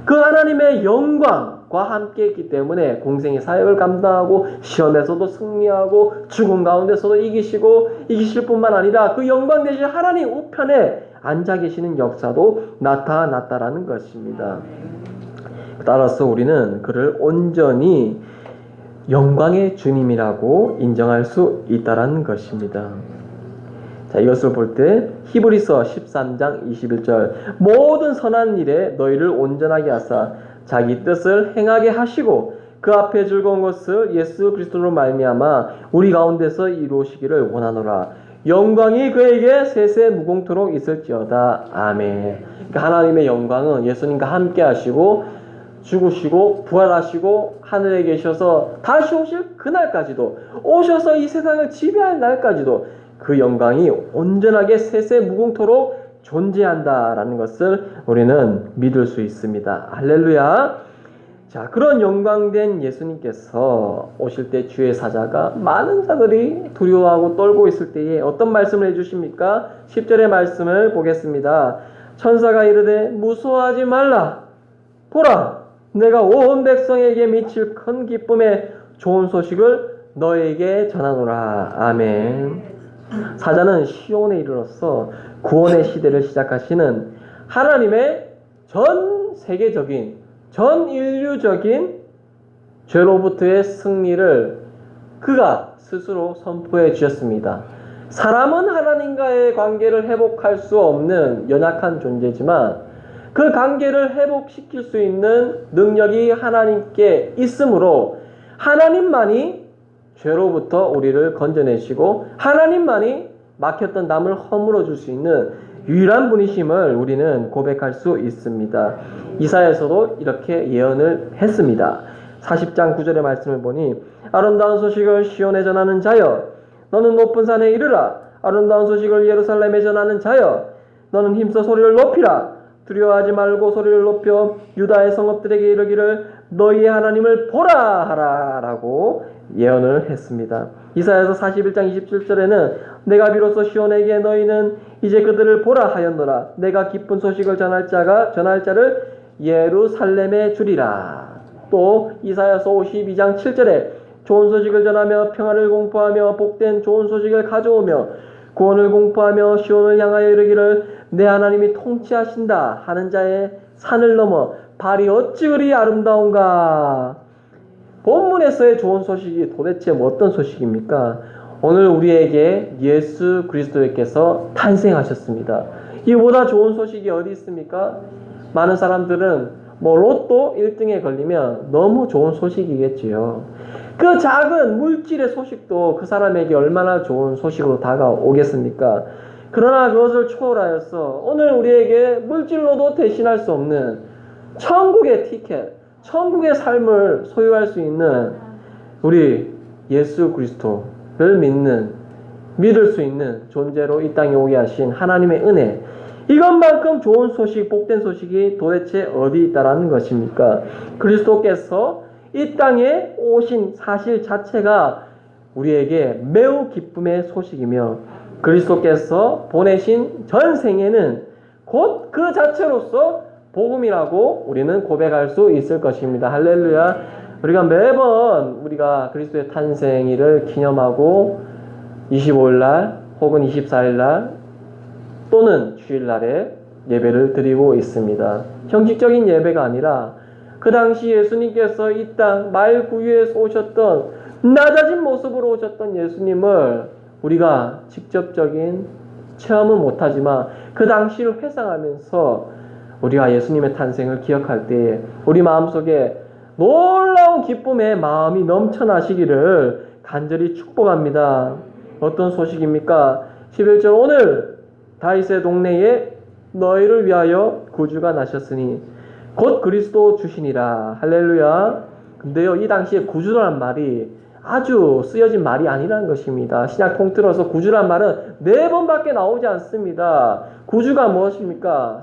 그 하나님의 영광과 함께 했기 때문에 공생의 사역을 감당하고 시험에서도 승리하고 죽음 가운데서도 이기실 뿐만 아니라 그 영광 되신 하나님 우편에 앉아 계시는 역사도 나타났다라는 것입니다. 따라서 우리는 그를 온전히 영광의 주님이라고 인정할 수 있다라는 것입니다. 자, 이것을 볼 때 히브리서 13장 21절 모든 선한 일에 너희를 온전하게 하사 자기 뜻을 행하게 하시고 그 앞에 즐거운 것을 예수 그리스도로 말미암아 우리 가운데서 이루시기를 원하노라. 영광이 그에게 세세 무궁토록 있을지어다. 아멘. 그러니까 하나님의 영광은 예수님과 함께 하시고 죽으시고 부활하시고 하늘에 계셔서 다시 오실 그날까지도 오셔서 이 세상을 지배할 날까지도 그 영광이 온전하게 세세 무궁토록 존재한다라는 것을 우리는 믿을 수 있습니다. 할렐루야. 자, 그런 영광된 예수님께서 오실 때 주의 사자가 많은 자들이 두려워하고 떨고 있을 때에 어떤 말씀을 해주십니까? 10절의 말씀을 보겠습니다. 천사가 이르되 무서워하지 말라. 보라, 내가 온 백성에게 미칠 큰 기쁨의 좋은 소식을 너에게 전하노라. 아멘. 사자는 시온에 이르러서 구원의 시대를 시작하시는 하나님의 전 세계적인 전 인류적인 죄로부터의 승리를 그가 스스로 선포해 주셨습니다. 사람은 하나님과의 관계를 회복할 수 없는 연약한 존재지만 그 관계를 회복시킬 수 있는 능력이 하나님께 있으므로 하나님만이 죄로부터 우리를 건져내시고 하나님만이 막혔던 담을 허물어 줄 수 있는 유일한 분이심을 우리는 고백할 수 있습니다. 이사야서도 이렇게 예언을 했습니다. 40장 9절의 말씀을 보니 아름다운 소식을 시온에 전하는 자여 너는 높은 산에 이르라. 아름다운 소식을 예루살렘에 전하는 자여 너는 힘써 소리를 높이라. 두려워하지 말고 소리를 높여 유다의 성읍들에게 이르기를 너희의 하나님을 보라 하라 라고 예언을 했습니다. 이사야서 41장 27절에는 내가 비로소 시온에게 너희는 이제 그들을 보라 하였노라. 내가 기쁜 소식을 전할 자를 예루살렘에 주리라. 또 이사야서 52장 7절에 좋은 소식을 전하며 평화를 공포하며 복된 좋은 소식을 가져오며 구원을 공포하며 시온을 향하여 이르기를 내 하나님이 통치하신다 하는 자의 산을 넘어 발이 어찌 그리 아름다운가. 본문에서의 좋은 소식이 도대체 어떤 소식입니까? 오늘 우리에게 예수 그리스도께서 탄생하셨습니다. 이보다 좋은 소식이 어디 있습니까? 많은 사람들은 로또 1등에 걸리면 너무 좋은 소식이겠지요. 그 작은 물질의 소식도 그 사람에게 얼마나 좋은 소식으로 다가오겠습니까? 그러나 그것을 초월하여서 오늘 우리에게 물질로도 대신할 수 없는 천국의 티켓, 천국의 삶을 소유할 수 있는 우리 예수 그리스도를 믿을 수 있는 존재로 이 땅에 오게 하신 하나님의 은혜, 이것만큼 좋은 소식, 복된 소식이 도대체 어디 있다라는 것입니까? 그리스도께서 이 땅에 오신 사실 자체가 우리에게 매우 기쁨의 소식이며 그리스도께서 보내신 전생에는 곧 그 자체로서 복음이라고 우리는 고백할 수 있을 것입니다. 할렐루야. 우리가 매번 우리가 그리스도의 탄생일을 기념하고 25일날 혹은 24일날 또는 주일날에 예배를 드리고 있습니다. 형식적인 예배가 아니라 그 당시 예수님께서 이 땅 말구유에서 오셨던 낮아진 모습으로 오셨던 예수님을 우리가 직접적인 체험은 못하지만 그 당시를 회상하면서 우리가 예수님의 탄생을 기억할 때에 우리 마음속에 놀라운 기쁨의 마음이 넘쳐나시기를 간절히 축복합니다. 어떤 소식입니까? 11절 오늘 다윗의 동네에 너희를 위하여 구주가 나셨으니 곧 그리스도 주시니라. 할렐루야. 근데요, 이 당시에 구주라는 말이 아주 쓰여진 말이 아니라는 것입니다. 신약 통틀어서 구주란 말은 4번밖에 나오지 않습니다. 구주가 무엇입니까?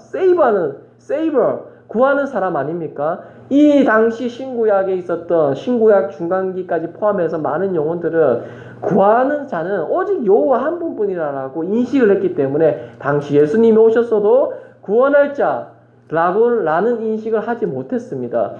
세이버, 구하는 사람 아닙니까? 이 당시 신구약에 있었던 신구약 중간기까지 포함해서 많은 용어들은 구하는 자는 오직 여호와 한 분뿐이라고 인식을 했기 때문에 당시 예수님이 오셨어도 구원할 자라는 인식을 하지 못했습니다.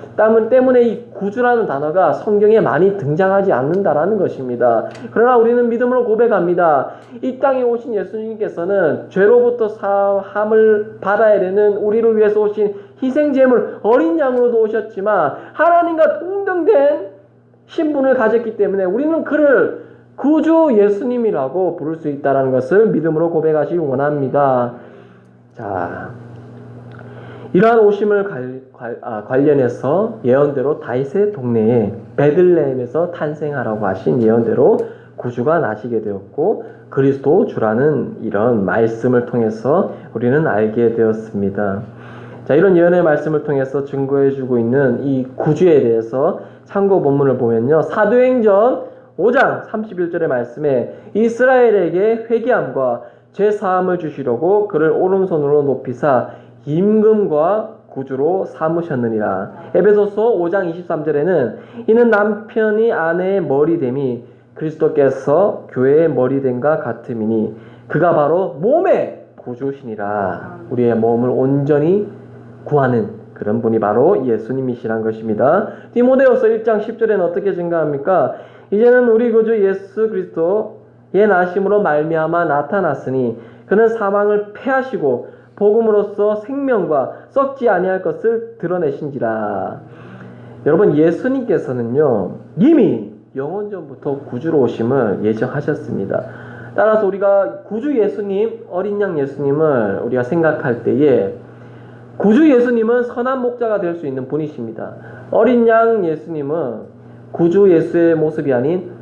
때문에 이 구주라는 단어가 성경에 많이 등장하지 않는다라는 것입니다. 그러나 우리는 믿음으로 고백합니다. 이 땅에 오신 예수님께서는 죄로부터 사함을 받아야 되는 우리를 위해서 오신 희생제물 어린 양으로도 오셨지만 하나님과 동등된 신분을 가졌기 때문에 우리는 그를 구주 예수님이라고 부를 수 있다는 것을 믿음으로 고백하시기 원합니다. 자, 이러한 오심을 관련해서 예언대로 다윗의 동네에 베들레헴에서 탄생하라고 하신 예언대로 구주가 나시게 되었고 그리스도 주라는 이런 말씀을 통해서 우리는 알게 되었습니다. 자, 이런 예언의 말씀을 통해서 증거해주고 있는 이 구주에 대해서 참고 본문을 보면요. 사도행전 5장 31절의 말씀에 이스라엘에게 회개함과 죄사함을 주시려고 그를 오른손으로 높이사 임금과 구주로 삼으셨느니라. 에베소서 5장 23절에는 이는 남편이 아내의 머리됨이 그리스도께서 교회의 머리됨과 같음이니 그가 바로 몸의 구주시니라. 우리의 몸을 온전히 구하는 그런 분이 바로 예수님이시란 것입니다. 디모데후서 1장 10절에는 어떻게 증가합니까? 이제는 우리 구주 예수 그리스도의 나심으로 말미암아 나타났으니 그는 사망을 패하시고 복음으로써 생명과 썩지 아니할 것을 드러내신지라. 여러분, 예수님께서는요 이미 영원전부터 구주로 오심을 예정하셨습니다. 따라서 우리가 구주 예수님, 어린 양 예수님을 우리가 생각할 때에 구주 예수님은 선한 목자가 될 수 있는 분이십니다. 어린 양 예수님은 구주 예수의 모습이 아닌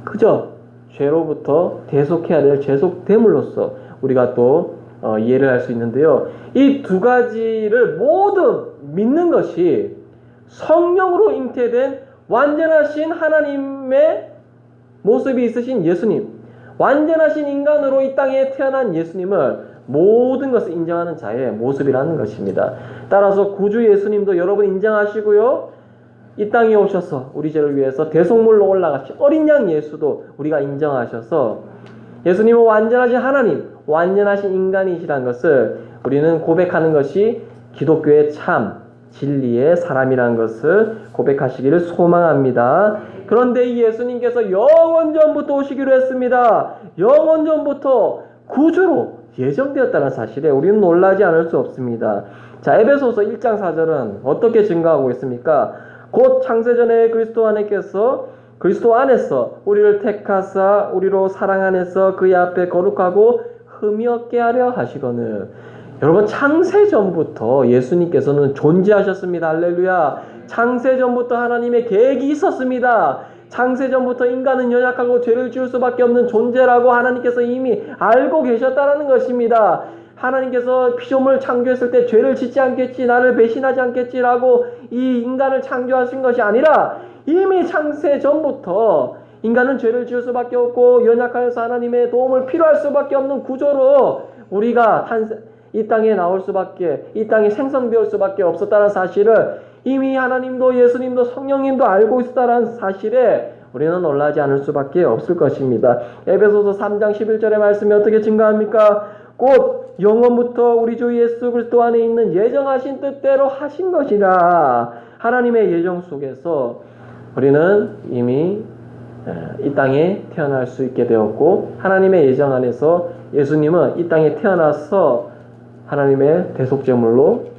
그저 죄로부터 대속해야 될 죄속됨으로써 우리가 또 이해를 할 수 있는데요. 이 두 가지를 모두 믿는 것이 성령으로 잉태된 완전하신 하나님의 모습이 있으신 예수님, 완전하신 인간으로 이 땅에 태어난 예수님을 모든 것을 인정하는 자의 모습이라는 것입니다. 따라서 구주 예수님도 여러분 인정하시고요. 이 땅에 오셔서 우리 죄를 위해서 대속물로 올라가신 어린 양 예수도 우리가 인정하셔서 예수님은 완전하신 하나님, 완전하신 인간이시라는 것을 우리는 고백하는 것이 기독교의 참 진리의 사람이라는 것을 고백하시기를 소망합니다. 그런데 이 예수님께서 영원전부터 오시기로 했습니다. 영원전부터 구주로 예정되었다는 사실에 우리는 놀라지 않을 수 없습니다. 자, 에베소서 1장 4절은 어떻게 증거하고 있습니까? 곧 창세전에 그리스도 안에서 우리를 택하사 우리로 사랑 안에서 그의 앞에 거룩하고 흠이 없게 하려 하시거늘. 여러분, 창세전부터 예수님께서는 존재하셨습니다. 할렐루야. 창세전부터 하나님의 계획이 있었습니다. 창세전부터 인간은 연약하고 죄를 지을 수밖에 없는 존재라고 하나님께서 이미 알고 계셨다는 것입니다. 하나님께서 피조물을 창조했을 때 죄를 짓지 않겠지, 나를 배신하지 않겠지라고 이 인간을 창조하신 것이 아니라 이미 창세 전부터 인간은 죄를 지을 수밖에 없고 연약하여서 하나님의 도움을 필요할 수밖에 없는 구조로 우리가 이 땅에 나올 수밖에, 이 땅에 생성되올 수밖에 없었다는 사실을 이미 하나님도 예수님도 성령님도 알고 있었다는 사실에 우리는 놀라지 않을 수밖에 없을 것입니다. 에베소서 3장 11절의 말씀이 어떻게 증가합니까? 곧 영원부터 우리 주 예수 그리스도 안에 있는 예정하신 뜻대로 하신 것이라. 하나님의 예정 속에서 우리는 이미 이 땅에 태어날 수 있게 되었고, 하나님의 예정 안에서 예수님은 이 땅에 태어나서 하나님의 대속제물로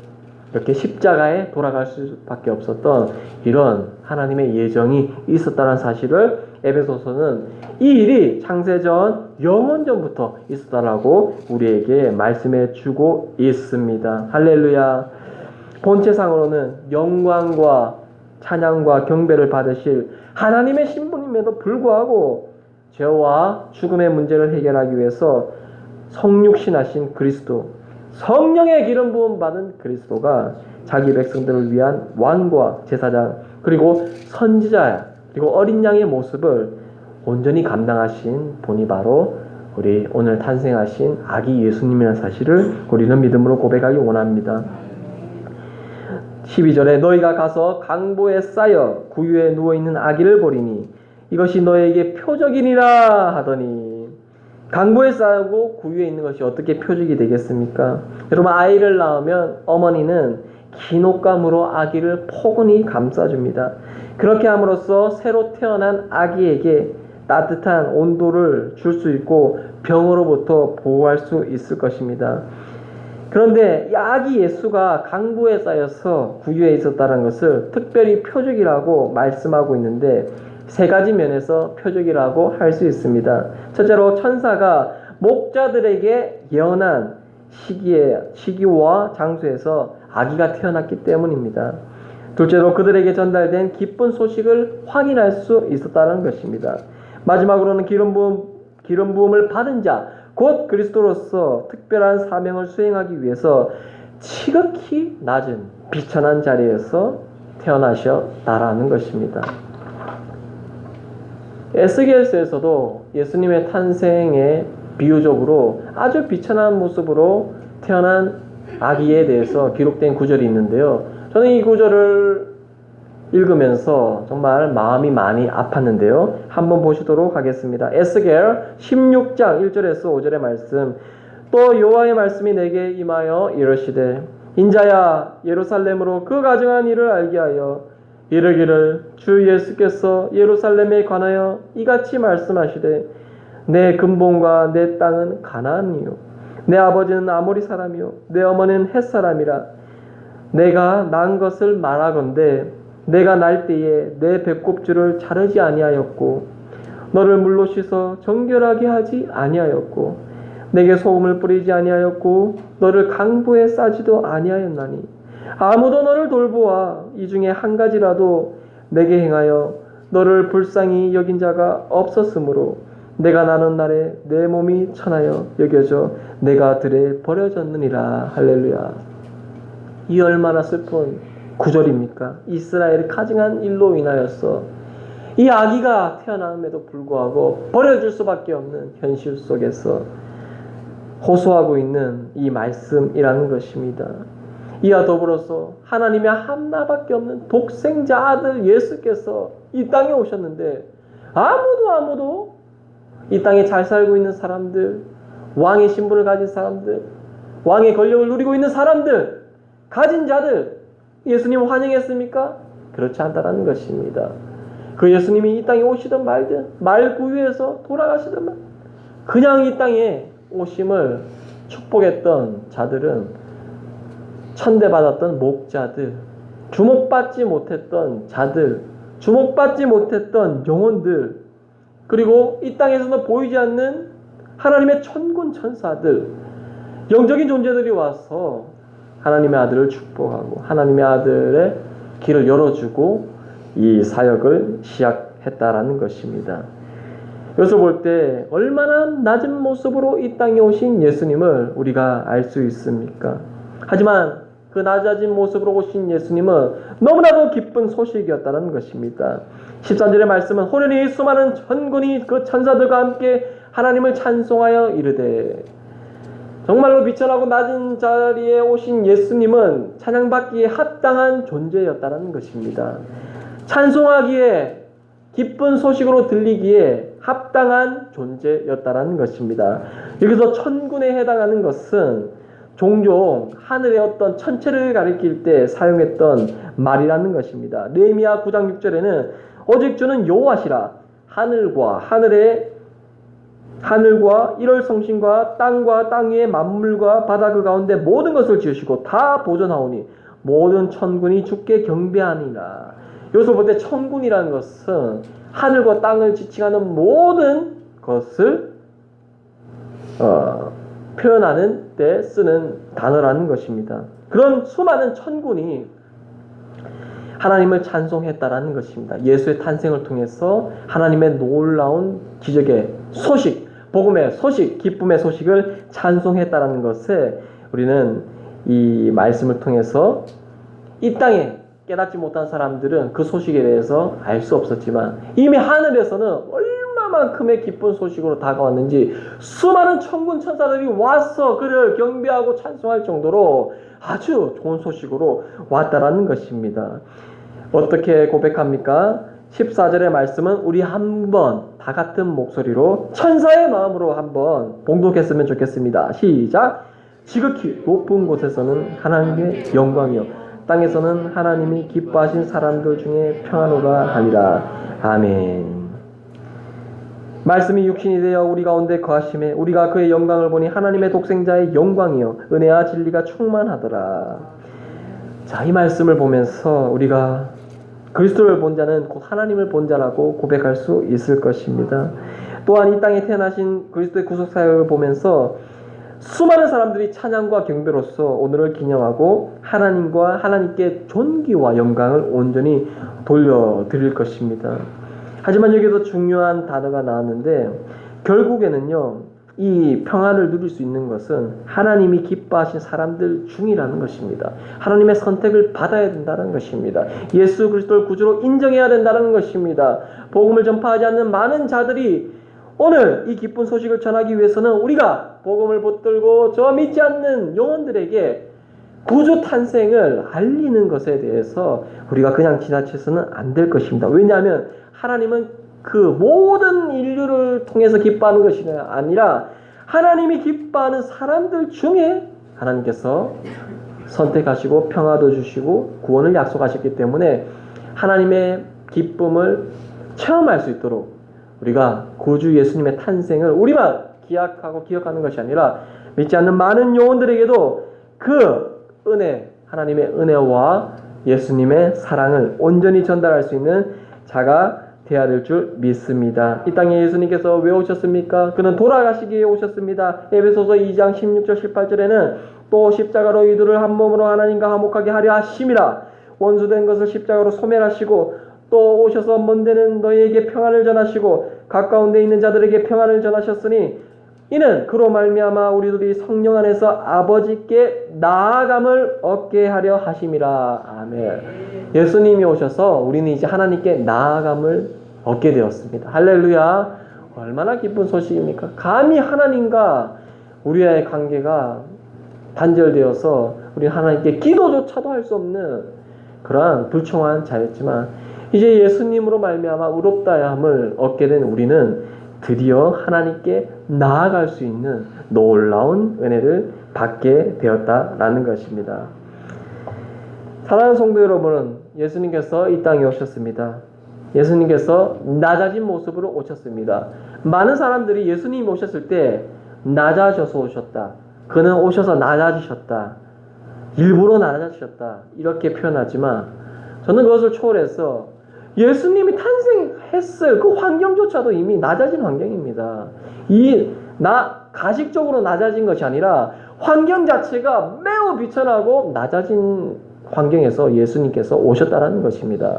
이렇게 십자가에 돌아갈 수밖에 없었던 이런 하나님의 예정이 있었다는 사실을 에베소서는 이 일이 창세전 영원전부터 있었다라고 우리에게 말씀해 주고 있습니다. 할렐루야. 본체상으로는 영광과 찬양과 경배를 받으실 하나님의 신분임에도 불구하고 죄와 죽음의 문제를 해결하기 위해서 성육신하신 그리스도, 성령의 기름 부음 받은 그리스도가 자기 백성들을 위한 왕과 제사장 그리고 선지자 그리고 어린 양의 모습을 온전히 감당하신 분이 바로 우리 오늘 탄생하신 아기 예수님이라는 사실을 우리는 믿음으로 고백하기 원합니다. 12절에 너희가 가서 강보에 쌓여 구유에 누워있는 아기를 보리니 이것이 너희에게 표적이니라 하더니, 강보에 쌓고 구유에 있는 것이 어떻게 표적이 되겠습니까? 여러분, 아이를 낳으면 어머니는 긴 옷감으로 아기를 포근히 감싸줍니다. 그렇게 함으로써 새로 태어난 아기에게 따뜻한 온도를 줄 수 있고 병으로부터 보호할 수 있을 것입니다. 그런데 이 아기 예수가 강보에 쌓여서 구유에 있었다는 것을 특별히 표적이라고 말씀하고 있는데, 세 가지 면에서 표적이라고 할 수 있습니다. 첫째로 천사가 목자들에게 예언한 시기와 장소에서 아기가 태어났기 때문입니다. 둘째로 그들에게 전달된 기쁜 소식을 확인할 수 있었다는 것입니다. 마지막으로는 기름 부음을 받은 자, 곧 그리스도로서 특별한 사명을 수행하기 위해서 지극히 낮은 비천한 자리에서 태어나셨다라는 것입니다. 에스겔서에서도 예수님의 탄생에 비유적으로 아주 비천한 모습으로 태어난 아기에 대해서 기록된 구절이 있는데요. 저는 이 구절을 읽으면서 정말 마음이 많이 아팠는데요. 한번 보시도록 하겠습니다. 에스겔 16장 1절에서 5절의 말씀. 또 여호와의 말씀이 내게 임하여 이르시되 인자야 예루살렘으로 그 가증한 일을 알게 하여 이르기를 주 예수께서 예루살렘에 관하여 이같이 말씀하시되 내 근본과 내 땅은 가나안이요 내 아버지는 아모리 사람이요 내 어머니는 헷 사람이라. 내가 난 것을 말하건대 내가 날 때에 내 배꼽줄을 자르지 아니하였고 너를 물로 씻어 정결하게 하지 아니하였고 내게 소금을 뿌리지 아니하였고 너를 강보에 싸지도 아니하였나니 아무도 너를 돌보아 이 중에 한 가지라도 내게 행하여 너를 불쌍히 여긴 자가 없었으므로 내가 나는 날에 내 몸이 천하여 여겨져 내가 들에 버려졌느니라. 할렐루야. 이 얼마나 슬픈 구절입니까? 이스라엘이 가증한 일로 인하여서 이 아기가 태어남에도 불구하고 버려질 수밖에 없는 현실 속에서 호소하고 있는 이 말씀이라는 것입니다. 이와 더불어서 하나님의 하나밖에 없는 독생자 아들 예수께서 이 땅에 오셨는데 아무도 이 땅에 잘 살고 있는 사람들, 왕의 신분을 가진 사람들, 왕의 권력을 누리고 있는 사람들, 가진 자들 예수님을 환영했습니까? 그렇지 않다라는 것입니다. 그 예수님이 이 땅에 오시든 말든 말구유에서 돌아가시든 말 그냥 이 땅에 오심을 축복했던 자들은 천대받았던 목자들, 주목받지 못했던 자들, 주목받지 못했던 영혼들, 그리고 이 땅에서는 보이지 않는 하나님의 천군 천사들, 영적인 존재들이 와서 하나님의 아들을 축복하고 하나님의 아들의 길을 열어주고 이 사역을 시작했다라는 것입니다. 이것을 볼 때 얼마나 낮은 모습으로 이 땅에 오신 예수님을 우리가 알 수 있습니까? 하지만 그 낮아진 모습으로 오신 예수님은 너무나도 기쁜 소식이었다는 것입니다. 13절의 말씀은 호련히 수많은 천군이 그 천사들과 함께 하나님을 찬송하여 이르되 정말로 비천하고 낮은 자리에 오신 예수님은 찬양받기에 합당한 존재였다는 것입니다. 찬송하기에 기쁜 소식으로 들리기에 합당한 존재였다는 것입니다. 여기서 천군에 해당하는 것은 종종 하늘의 어떤 천체를 가리킬 때 사용했던 말이라는 것입니다. 느헤미야 9장 6절에는 오직 주는 여호와시라 하늘과 일월 성신과 땅과 땅 위의 만물과 바다 그 가운데 모든 것을 지으시고 다 보존하오니 모든 천군이 주께 경배하니라. 여기서 볼 때 천군이라는 것은 하늘과 땅을 지칭하는 모든 것을 표현하는 때 쓰는 단어라는 것입니다. 그런 수많은 천군이 하나님을 찬송했다라는 것입니다. 예수의 탄생을 통해서 하나님의 놀라운 기적의 소식, 복음의 소식, 기쁨의 소식을 찬송했다라는 것에 우리는 이 말씀을 통해서 이 땅에 깨닫지 못한 사람들은 그 소식에 대해서 알 수 없었지만 이미 하늘에서는 얼마만큼의 기쁜 소식으로 다가왔는지 수많은 천군 천사들이 와서 그를 경배하고 찬송할 정도로 아주 좋은 소식으로 왔다라는 것입니다. 어떻게 고백합니까? 14절의 말씀은 우리 한번 다 같은 목소리로 천사의 마음으로 한번 봉독했으면 좋겠습니다. 시작! 지극히 높은 곳에서는 하나님의 영광이요 땅에서는 하나님이 기뻐하신 사람들 중에 평안호가 하리라. 아멘. 말씀이 육신이 되어 우리 가운데 거하심에 우리가 그의 영광을 보니 하나님의 독생자의 영광이요 은혜와 진리가 충만하더라. 자, 이 말씀을 보면서 우리가 그리스도를 본 자는 곧 하나님을 본 자라고 고백할 수 있을 것입니다. 또한 이 땅에 태어나신 그리스도의 구속 사역을 보면서 수많은 사람들이 찬양과 경배로서 오늘을 기념하고 하나님과 하나님께 존귀와 영광을 온전히 돌려드릴 것입니다. 하지만 여기서 중요한 단어가 나왔는데 결국에는요 이 평안을 누릴 수 있는 것은 하나님이 기뻐하신 사람들 중이라는 것입니다. 하나님의 선택을 받아야 된다는 것입니다. 예수 그리스도를 구주로 인정해야 된다는 것입니다. 복음을 전파하지 않는 많은 자들이 오늘 이 기쁜 소식을 전하기 위해서는 우리가 복음을 붙들고 저 믿지 않는 영혼들에게 구주 탄생을 알리는 것에 대해서 우리가 그냥 지나쳐서는 안 될 것입니다. 왜냐하면 하나님은 그 모든 인류를 통해서 기뻐하는 것이 아니라 하나님이 기뻐하는 사람들 중에 하나님께서 선택하시고 평화도 주시고 구원을 약속하셨기 때문에 하나님의 기쁨을 체험할 수 있도록 우리가 구주 예수님의 탄생을 우리만 기약하고 기억하는 것이 아니라 믿지 않는 많은 영혼들에게도 그 은혜, 하나님의 은혜와 예수님의 사랑을 온전히 전달할 수 있는 자가 되어야 될 줄 믿습니다. 이 땅에 예수님께서 왜 오셨습니까? 그는 돌아가시기 위해 오셨습니다. 에베소서 2장 16절 18절에는 또 십자가로 이들을 한 몸으로 하나님과 화목하게 하려 하심이라. 원수된 것을 십자가로 소멸하시고 또 오셔서 먼 데는 너희에게 평안을 전하시고 가까운 데 있는 자들에게 평안을 전하셨으니 이는 그로 말미암아 우리들이 성령 안에서 아버지께 나아감을 얻게 하려 하심이라. 아멘. 예수님이 오셔서 우리는 이제 하나님께 나아감을 얻게 되었습니다. 할렐루야. 얼마나 기쁜 소식입니까? 감히 하나님과 우리의 관계가 단절되어서 우리 하나님께 기도조차도 할 수 없는 그러한 불충한 자였지만 이제 예수님으로 말미암아 의롭다함을 얻게 된 우리는 드디어 하나님께 나아갈 수 있는 놀라운 은혜를 받게 되었다라는 것입니다. 사랑하는 성도 여러분은 예수님께서 이 땅에 오셨습니다. 예수님께서 낮아진 모습으로 오셨습니다. 많은 사람들이 예수님이 오셨을 때 낮아져서 오셨다. 그는 오셔서 낮아지셨다. 일부러 낮아지셨다. 이렇게 표현하지만 저는 그것을 초월해서 예수님이 탄생했을 그 환경조차도 이미 낮아진 환경입니다. 가식적으로 낮아진 것이 아니라 환경 자체가 매우 비천하고 낮아진 환경에서 예수님께서 오셨다는 것입니다.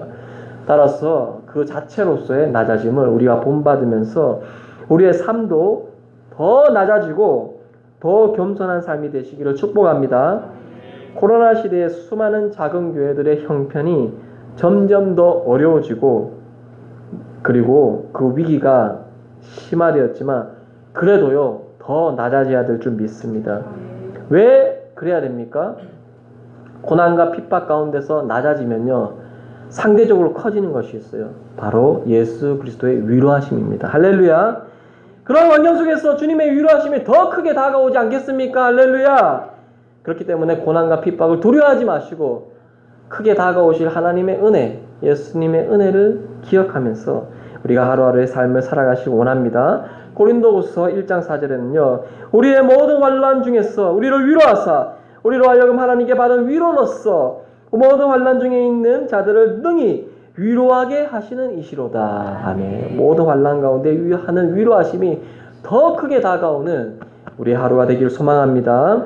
따라서 그 자체로서의 낮아짐을 우리가 본받으면서 우리의 삶도 더 낮아지고 더 겸손한 삶이 되시기를 축복합니다. 코로나 시대의 수많은 작은 교회들의 형편이 점점 더 어려워지고 그리고 그 위기가 심화되었지만 그래도요 더 낮아져야 될 줄 믿습니다. 왜 그래야 됩니까? 고난과 핍박 가운데서 낮아지면요, 상대적으로 커지는 것이 있어요. 바로 예수 그리스도의 위로하심입니다. 할렐루야. 그런 환경 속에서 주님의 위로하심이 더 크게 다가오지 않겠습니까? 할렐루야. 그렇기 때문에 고난과 핍박을 두려워하지 마시고 크게 다가오실 하나님의 은혜, 예수님의 은혜를 기억하면서 우리가 하루하루의 삶을 살아가시기 원합니다. 고린도후서 1장 4절에는요. 우리의 모든 환난 중에서 우리를 위로하사 우리로 하여금 하나님께 받은 위로로서 모든 환난 중에 있는 자들을 능히 위로하게 하시는 이시로다. 아멘. 모든 환난 가운데 하는 위로하심이 더 크게 다가오는 우리 하루가 되길 소망합니다.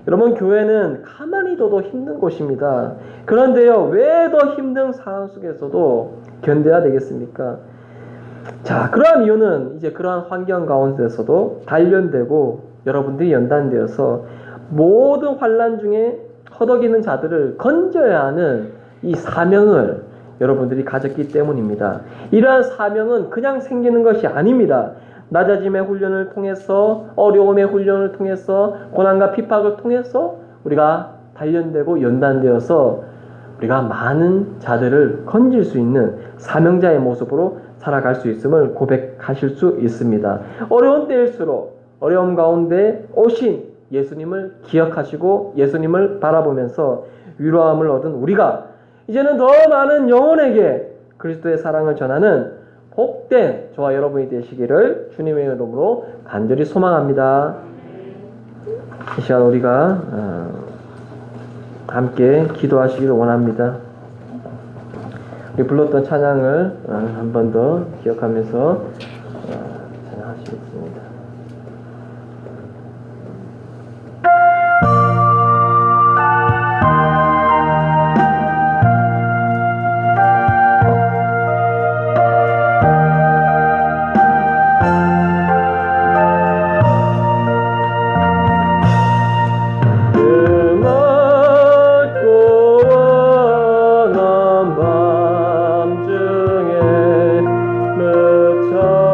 여러분, 교회는 가만히 둬도 힘든 곳입니다. 그런데요, 왜 더 힘든 상황 속에서도 견뎌야 되겠습니까? 자, 그러한 이유는 이제 그러한 환경 가운데서도 단련되고 여러분들이 연단되어서 모든 환난 중에 허덕이는 자들을 건져야 하는 이 사명을 여러분들이 가졌기 때문입니다. 이러한 사명은 그냥 생기는 것이 아닙니다. 낮아짐의 훈련을 통해서, 어려움의 훈련을 통해서, 고난과 핍박을 통해서 우리가 단련되고 연단되어서 우리가 많은 자들을 건질 수 있는 사명자의 모습으로 살아갈 수 있음을 고백하실 수 있습니다. 어려운 때일수록 어려움 가운데 오신 예수님을 기억하시고 예수님을 바라보면서 위로함을 얻은 우리가 이제는 더 많은 영혼에게 그리스도의 사랑을 전하는 복된 저와 여러분이 되시기를 주님의 이름으로 간절히 소망합니다. 이 시간 우리가 함께 기도하시기를 원합니다. 우리 불렀던 찬양을 한 번 더 기억하면서 찬양하시겠습니다. 저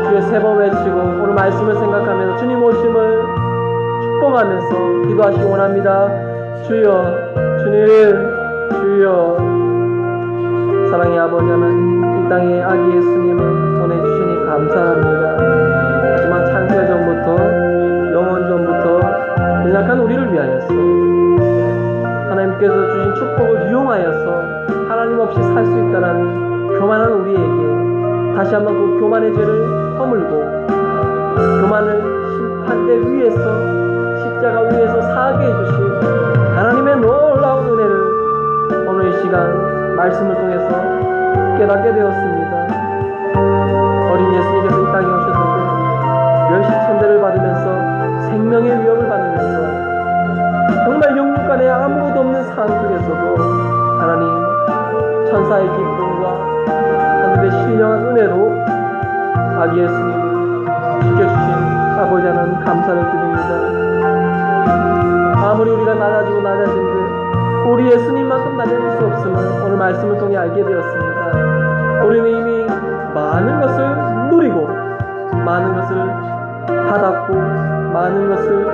주의 세 번 외치고 오늘 말씀을 생각하면서 주님 오심을 축복하면서 기도하시기 원합니다. 주여, 주님, 주여. 사랑의 아버지 하나님, 이 땅에 아기 예수님을 보내주시니 감사합니다. 하지만 창세 전부터 영원 전부터 연약한 우리를 위하여서 하나님께서 주신 축복을 이용하여서 하나님 없이 살 수 있다는 교만한 우리에게 다시 한번 그 교만의 죄를 허물고 교만을 심판대 위에서 십자가 위에서 사하게 해주신 하나님의 놀라운 은혜를 오늘 이 시간 말씀을 통해서 깨닫게 되었습니다. 어린 예수님께서 이 땅에 오셨을 때 멸시천대를 받으면서 생명의 위협을 받으면서 정말 영육간에 아무것도 없는 상황 속에서도 하나님 천사의 기쁨과 하늘의 신령한 은혜로 아기 예수님을 지켜주신 아버지 하나님 감사를 드립니다. 아무리 우리가 낮아진들 우리 예수님만큼 낮아질 수 없음을 오늘 말씀을 통해 알게 되었습니다. 우리는 이미 많은 것을 누리고 많은 것을 받았고 많은 것을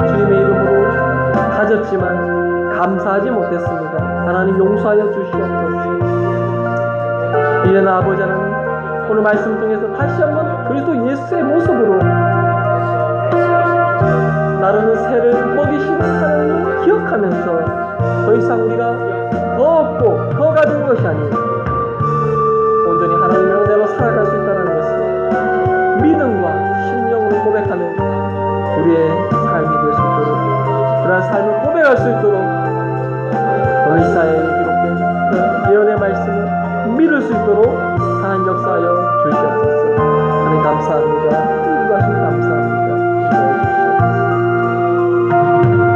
주님의 이름으로 가졌지만 감사하지 못했습니다. 하나님 용서하여 주시옵소서. 이제는 아버지 하나님 오늘 말씀을 통해서 다시 한번 그리스도 예수의 모습으로 나르는 새를 먹이시는 하나님을 기억하면서 더 이상 우리가 더 얻고 더 가진 것이 아니고 온전히 하나님의 은혜로 살아갈 수 있다는 것을 믿음과 심령으로 고백하는 우리의 삶이 될 수 있도록 그러한 삶을 고백할 수 있도록 의사에 기록된 예언의 말씀을 믿을 수 있도록 하나님 역사하여 주시옵소서. 하나님 감사합니다. 인도하심 감사합니다. 인도해 주시옵소서.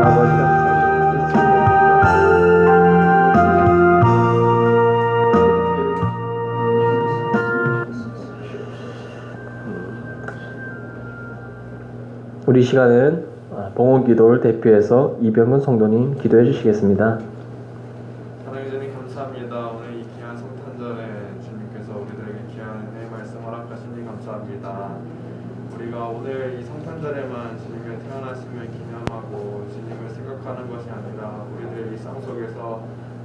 아버지 감사합니다. 예수님. 우리 시간은 봉헌기도를 대표해서 이병근 성도님 기도해 주시겠습니다. 하나님 주님 감사합니다. 오늘 이 귀한 성탄절에 주님께서 우리들에게 귀한 은혜의 말씀 허락하시니 감사합니다. 우리가 오늘 이 성탄절에만 주님의 태어나심을 기념하고 주님을 생각하는 것이 아니라 우리들의 일상 속에서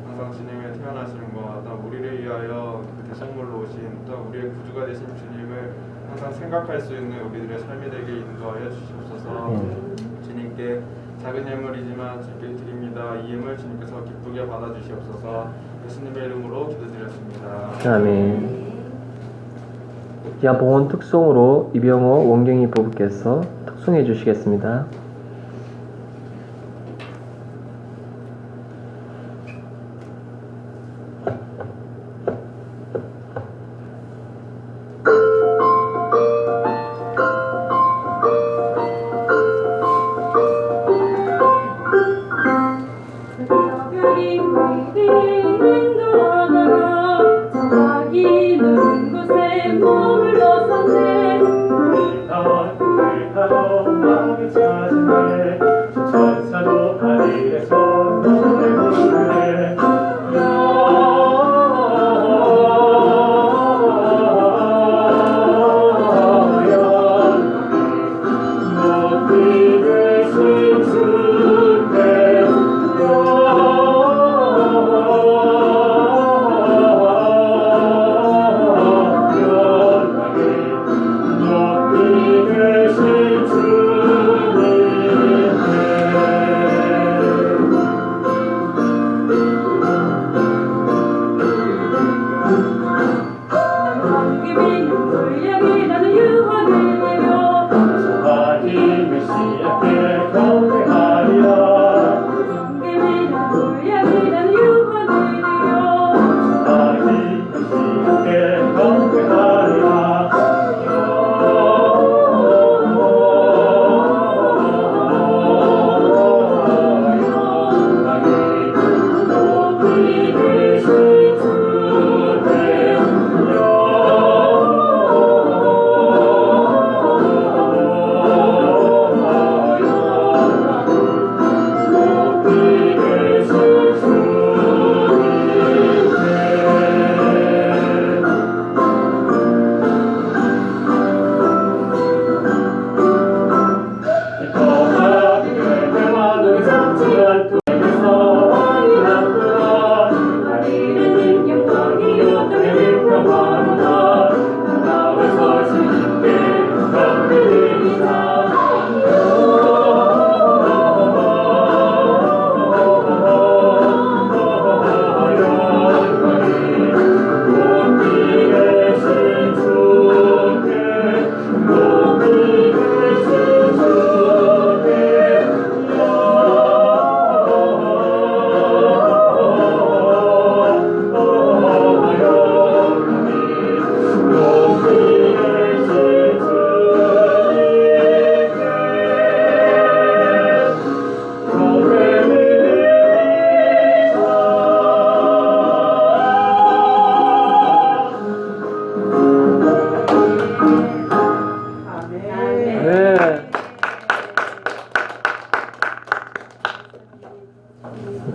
항상 주님의 태어나심과 또 우리를 위하여 그 대성물로 오신 또 우리의 구주가 되신 주님을 항상 생각할 수 있는 우리들의 삶이 되게 인도하여 주시옵소서. 주님께 작은 예물이지만 주님께 드립니다. 이 예물 주님께서 기쁘게 받아주시옵소서. 예수님의 이름으로 기도드렸습니다. 아멘. 야 봉헌 특송으로 이병호 원경이 부부께서 특송해 주시겠습니다. 마음이 찾아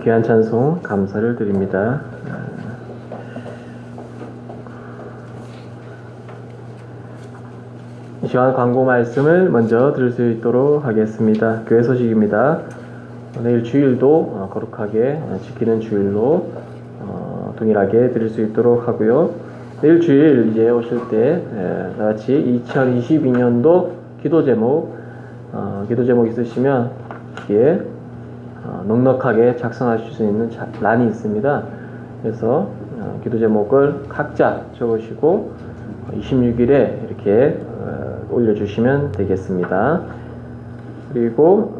귀한 찬송 감사를 드립니다. 이 시간 광고 말씀을 먼저 들을 수 있도록 하겠습니다. 교회 소식입니다. 내일 주일도 거룩하게 지키는 주일로 동일하게 드릴 수 있도록 하고요. 내일 주일 이제 오실 때 나같이 2022년도 기도 제목 있으시면 여기에 넉넉하게 작성하실 수 있는 란이 있습니다. 그래서 기도 제목을 각자 적으시고 26일에 이렇게 올려주시면 되겠습니다. 그리고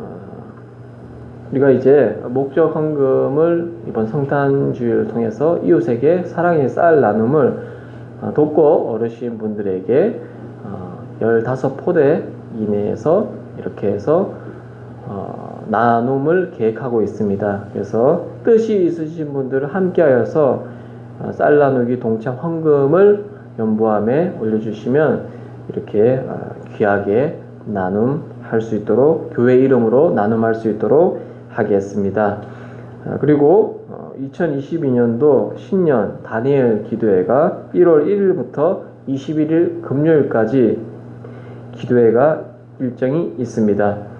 우리가 이제 목적 헌금을 이번 성탄주일을 통해서 이웃에게 사랑의 쌀 나눔을 돕고 어르신 분들에게 15포대 이내에서 이렇게 해서 나눔을 계획하고 있습니다. 그래서 뜻이 있으신 분들은 함께하여서 쌀 나누기 동참 헌금을 연부함에 올려주시면 이렇게 귀하게 나눔할 수 있도록 교회 이름으로 나눔할 수 있도록 하겠습니다. 그리고 2022년도 신년 다니엘 기도회가 1월 1일부터 21일 금요일까지 기도회가 일정이 있습니다.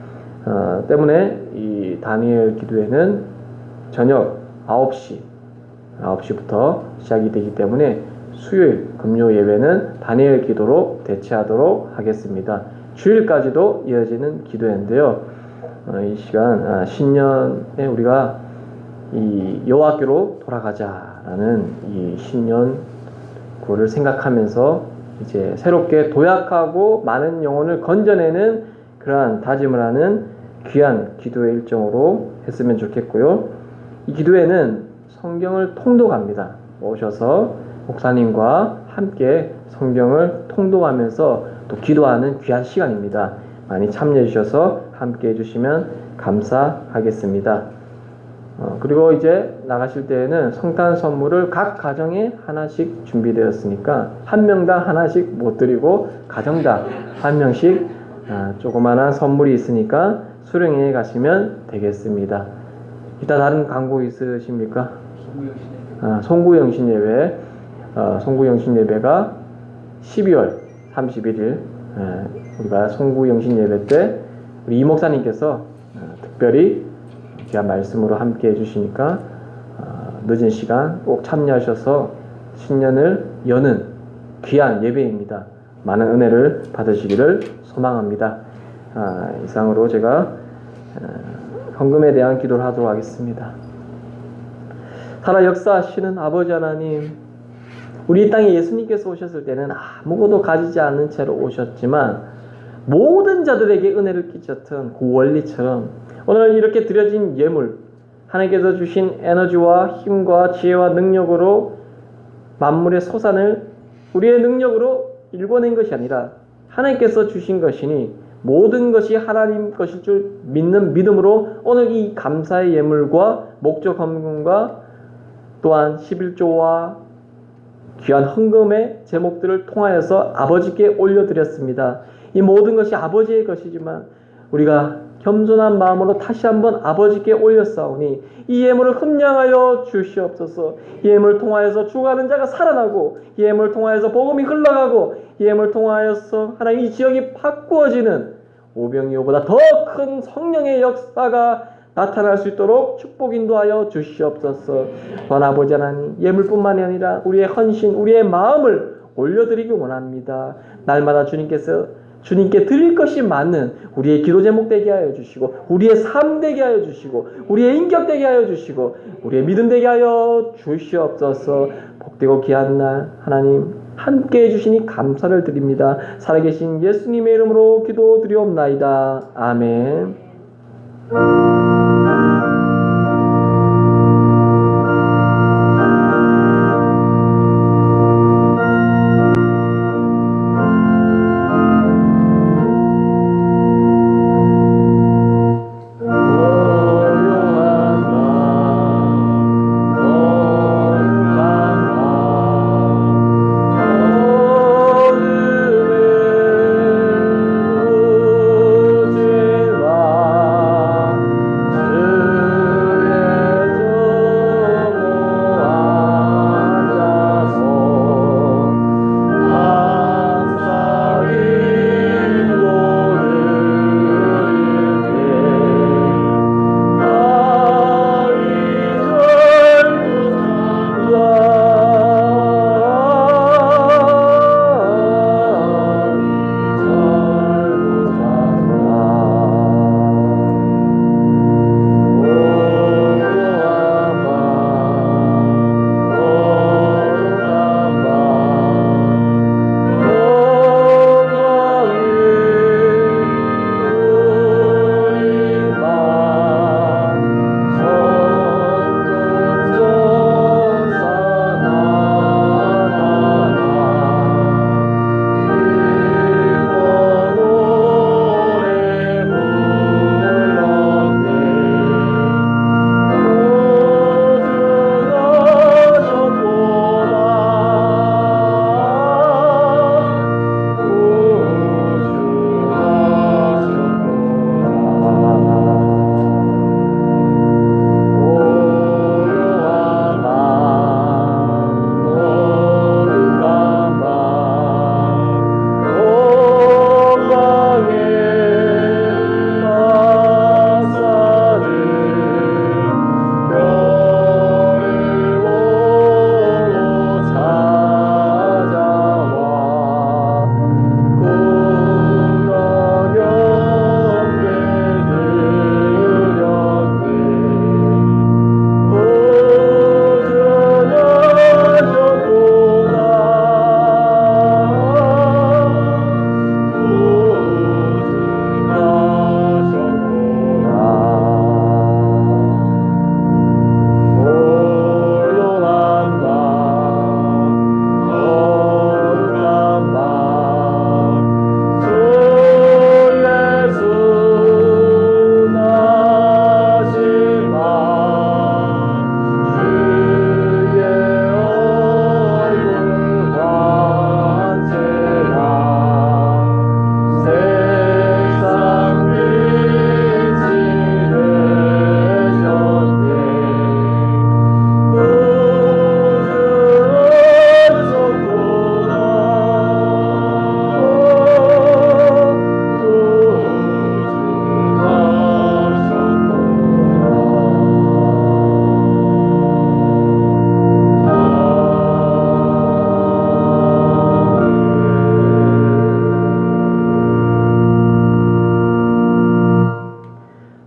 때문에 이 다니엘 기도회는 저녁 9시부터 시작이 되기 때문에 수요일, 금요 예배는 다니엘 기도로 대체하도록 하겠습니다. 주일까지도 이어지는 기도회인데요. 이 시간 신년에 우리가 이 여호와께로 돌아가자라는 이 신년구를 생각하면서 이제 새롭게 도약하고 많은 영혼을 건져내는 그러한 다짐을 하는 귀한 기도회 일정으로 했으면 좋겠고요. 이 기도회는 성경을 통독합니다. 오셔서 목사님과 함께 성경을 통독하면서 또 기도하는 귀한 시간입니다. 많이 참여해 주셔서 함께 해주시면 감사하겠습니다. 그리고 이제 나가실 때에는 성탄 선물을 각 가정에 하나씩 준비되었으니까 한 명당 하나씩 못 드리고 가정당 한 명씩 조그마한 선물이 있으니까 수령해 가시면 되겠습니다. 이따 다른 광고 있으십니까? 송구영신 예배. 송구영신 예배가 12월 31일 우리가 송구영신 예배 때 우리 이 목사님께서 특별히 귀한 말씀으로 함께 해주시니까 늦은 시간 꼭 참여하셔서 신년을 여는 귀한 예배입니다. 많은 은혜를 받으시기를 소망합니다. 이상으로 제가 헌금에 대한 기도를 하도록 하겠습니다. 살아 역사하시는 아버지 하나님, 우리 이 땅에 예수님께서 오셨을 때는 아무것도 가지지 않은 채로 오셨지만 모든 자들에게 은혜를 끼쳤던 그 원리처럼 오늘 이렇게 드려진 예물, 하나님께서 주신 에너지와 힘과 지혜와 능력으로 만물의 소산을 우리의 능력으로 일궈낸 것이 아니라 하나님께서 주신 것이니 모든 것이 하나님 것일 줄 믿는 믿음으로 오늘 이 감사의 예물과 목적 헌금과 또한 11조와 귀한 헌금의 제목들을 통하여서 아버지께 올려드렸습니다. 이 모든 것이 아버지의 것이지만 우리가 겸손한 마음으로 다시 한번 아버지께 올렸사오니 이 예물을 흠량하여 주시옵소서. 이 예물을 통하여서 죽어가는 자가 살아나고 이 예물을 통하여서 복음이 흘러가고 이 예물을 통하여서 하나님 이 지역이 바꾸어지는 오병이어보다 더 큰 성령의 역사가 나타날 수 있도록 축복 인도하여 주시옵소서. 또한 아버지 하나님, 예물뿐만이 아니라 우리의 헌신, 우리의 마음을 올려드리기 원합니다. 날마다 주님께 드릴 것이 많은 우리의 기도 제목 되게 하여 주시고 우리의 삶 되게 하여 주시고 우리의 인격 되게 하여 주시고 우리의 믿음 되게 하여 주시옵소서. 복되고 귀한 날 하나님 함께 해주시니 감사를 드립니다. 살아계신 예수님의 이름으로 기도드리옵나이다. 아멘.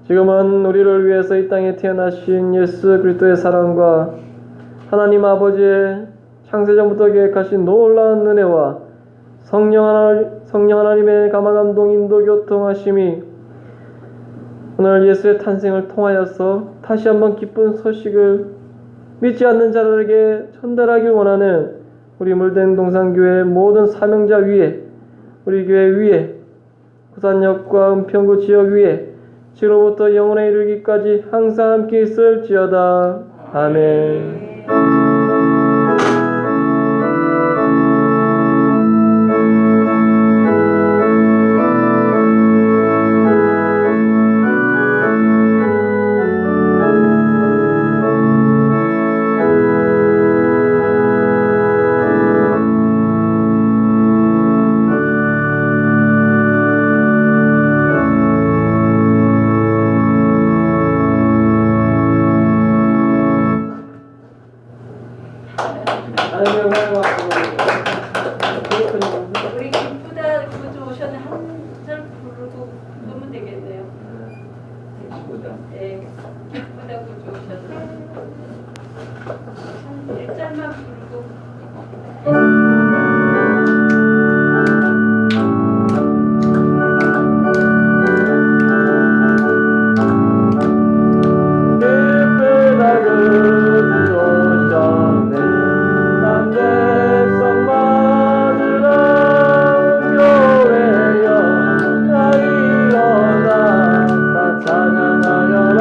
지금은 우리를 위해서 이 땅에 태어나신 예수 그리스도의 사랑과 하나님 아버지의 창세전부터 계획하신 놀라운 은혜와 성령 하나님의 감화 감동 인도 교통하심이 오늘 예수의 탄생을 통하여서 다시 한번 기쁜 소식을 믿지 않는 자들에게 전달하길 원하는 우리 물된 동산교회 모든 사명자 위에, 우리 교회 위에, 부산역과 은평구 지역 위에 지금부터 영원에 이르기까지 항상 함께 있을지어다. 아멘. 우리 기쁘다 구주 오셨네 한 절 부르고 끄면 되겠네요. 네, 기쁘다 구주 오셨네. 1절만 부르고. 기쁘다 그주 오셨네. 난 백성 맞으러 교회여 나 일어나 다 찬양하여라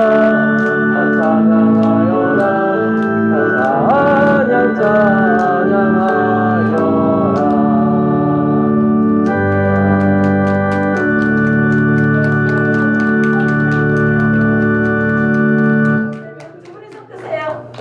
다 찬양하여라 다 찬양하여라. 우리 손 드세요.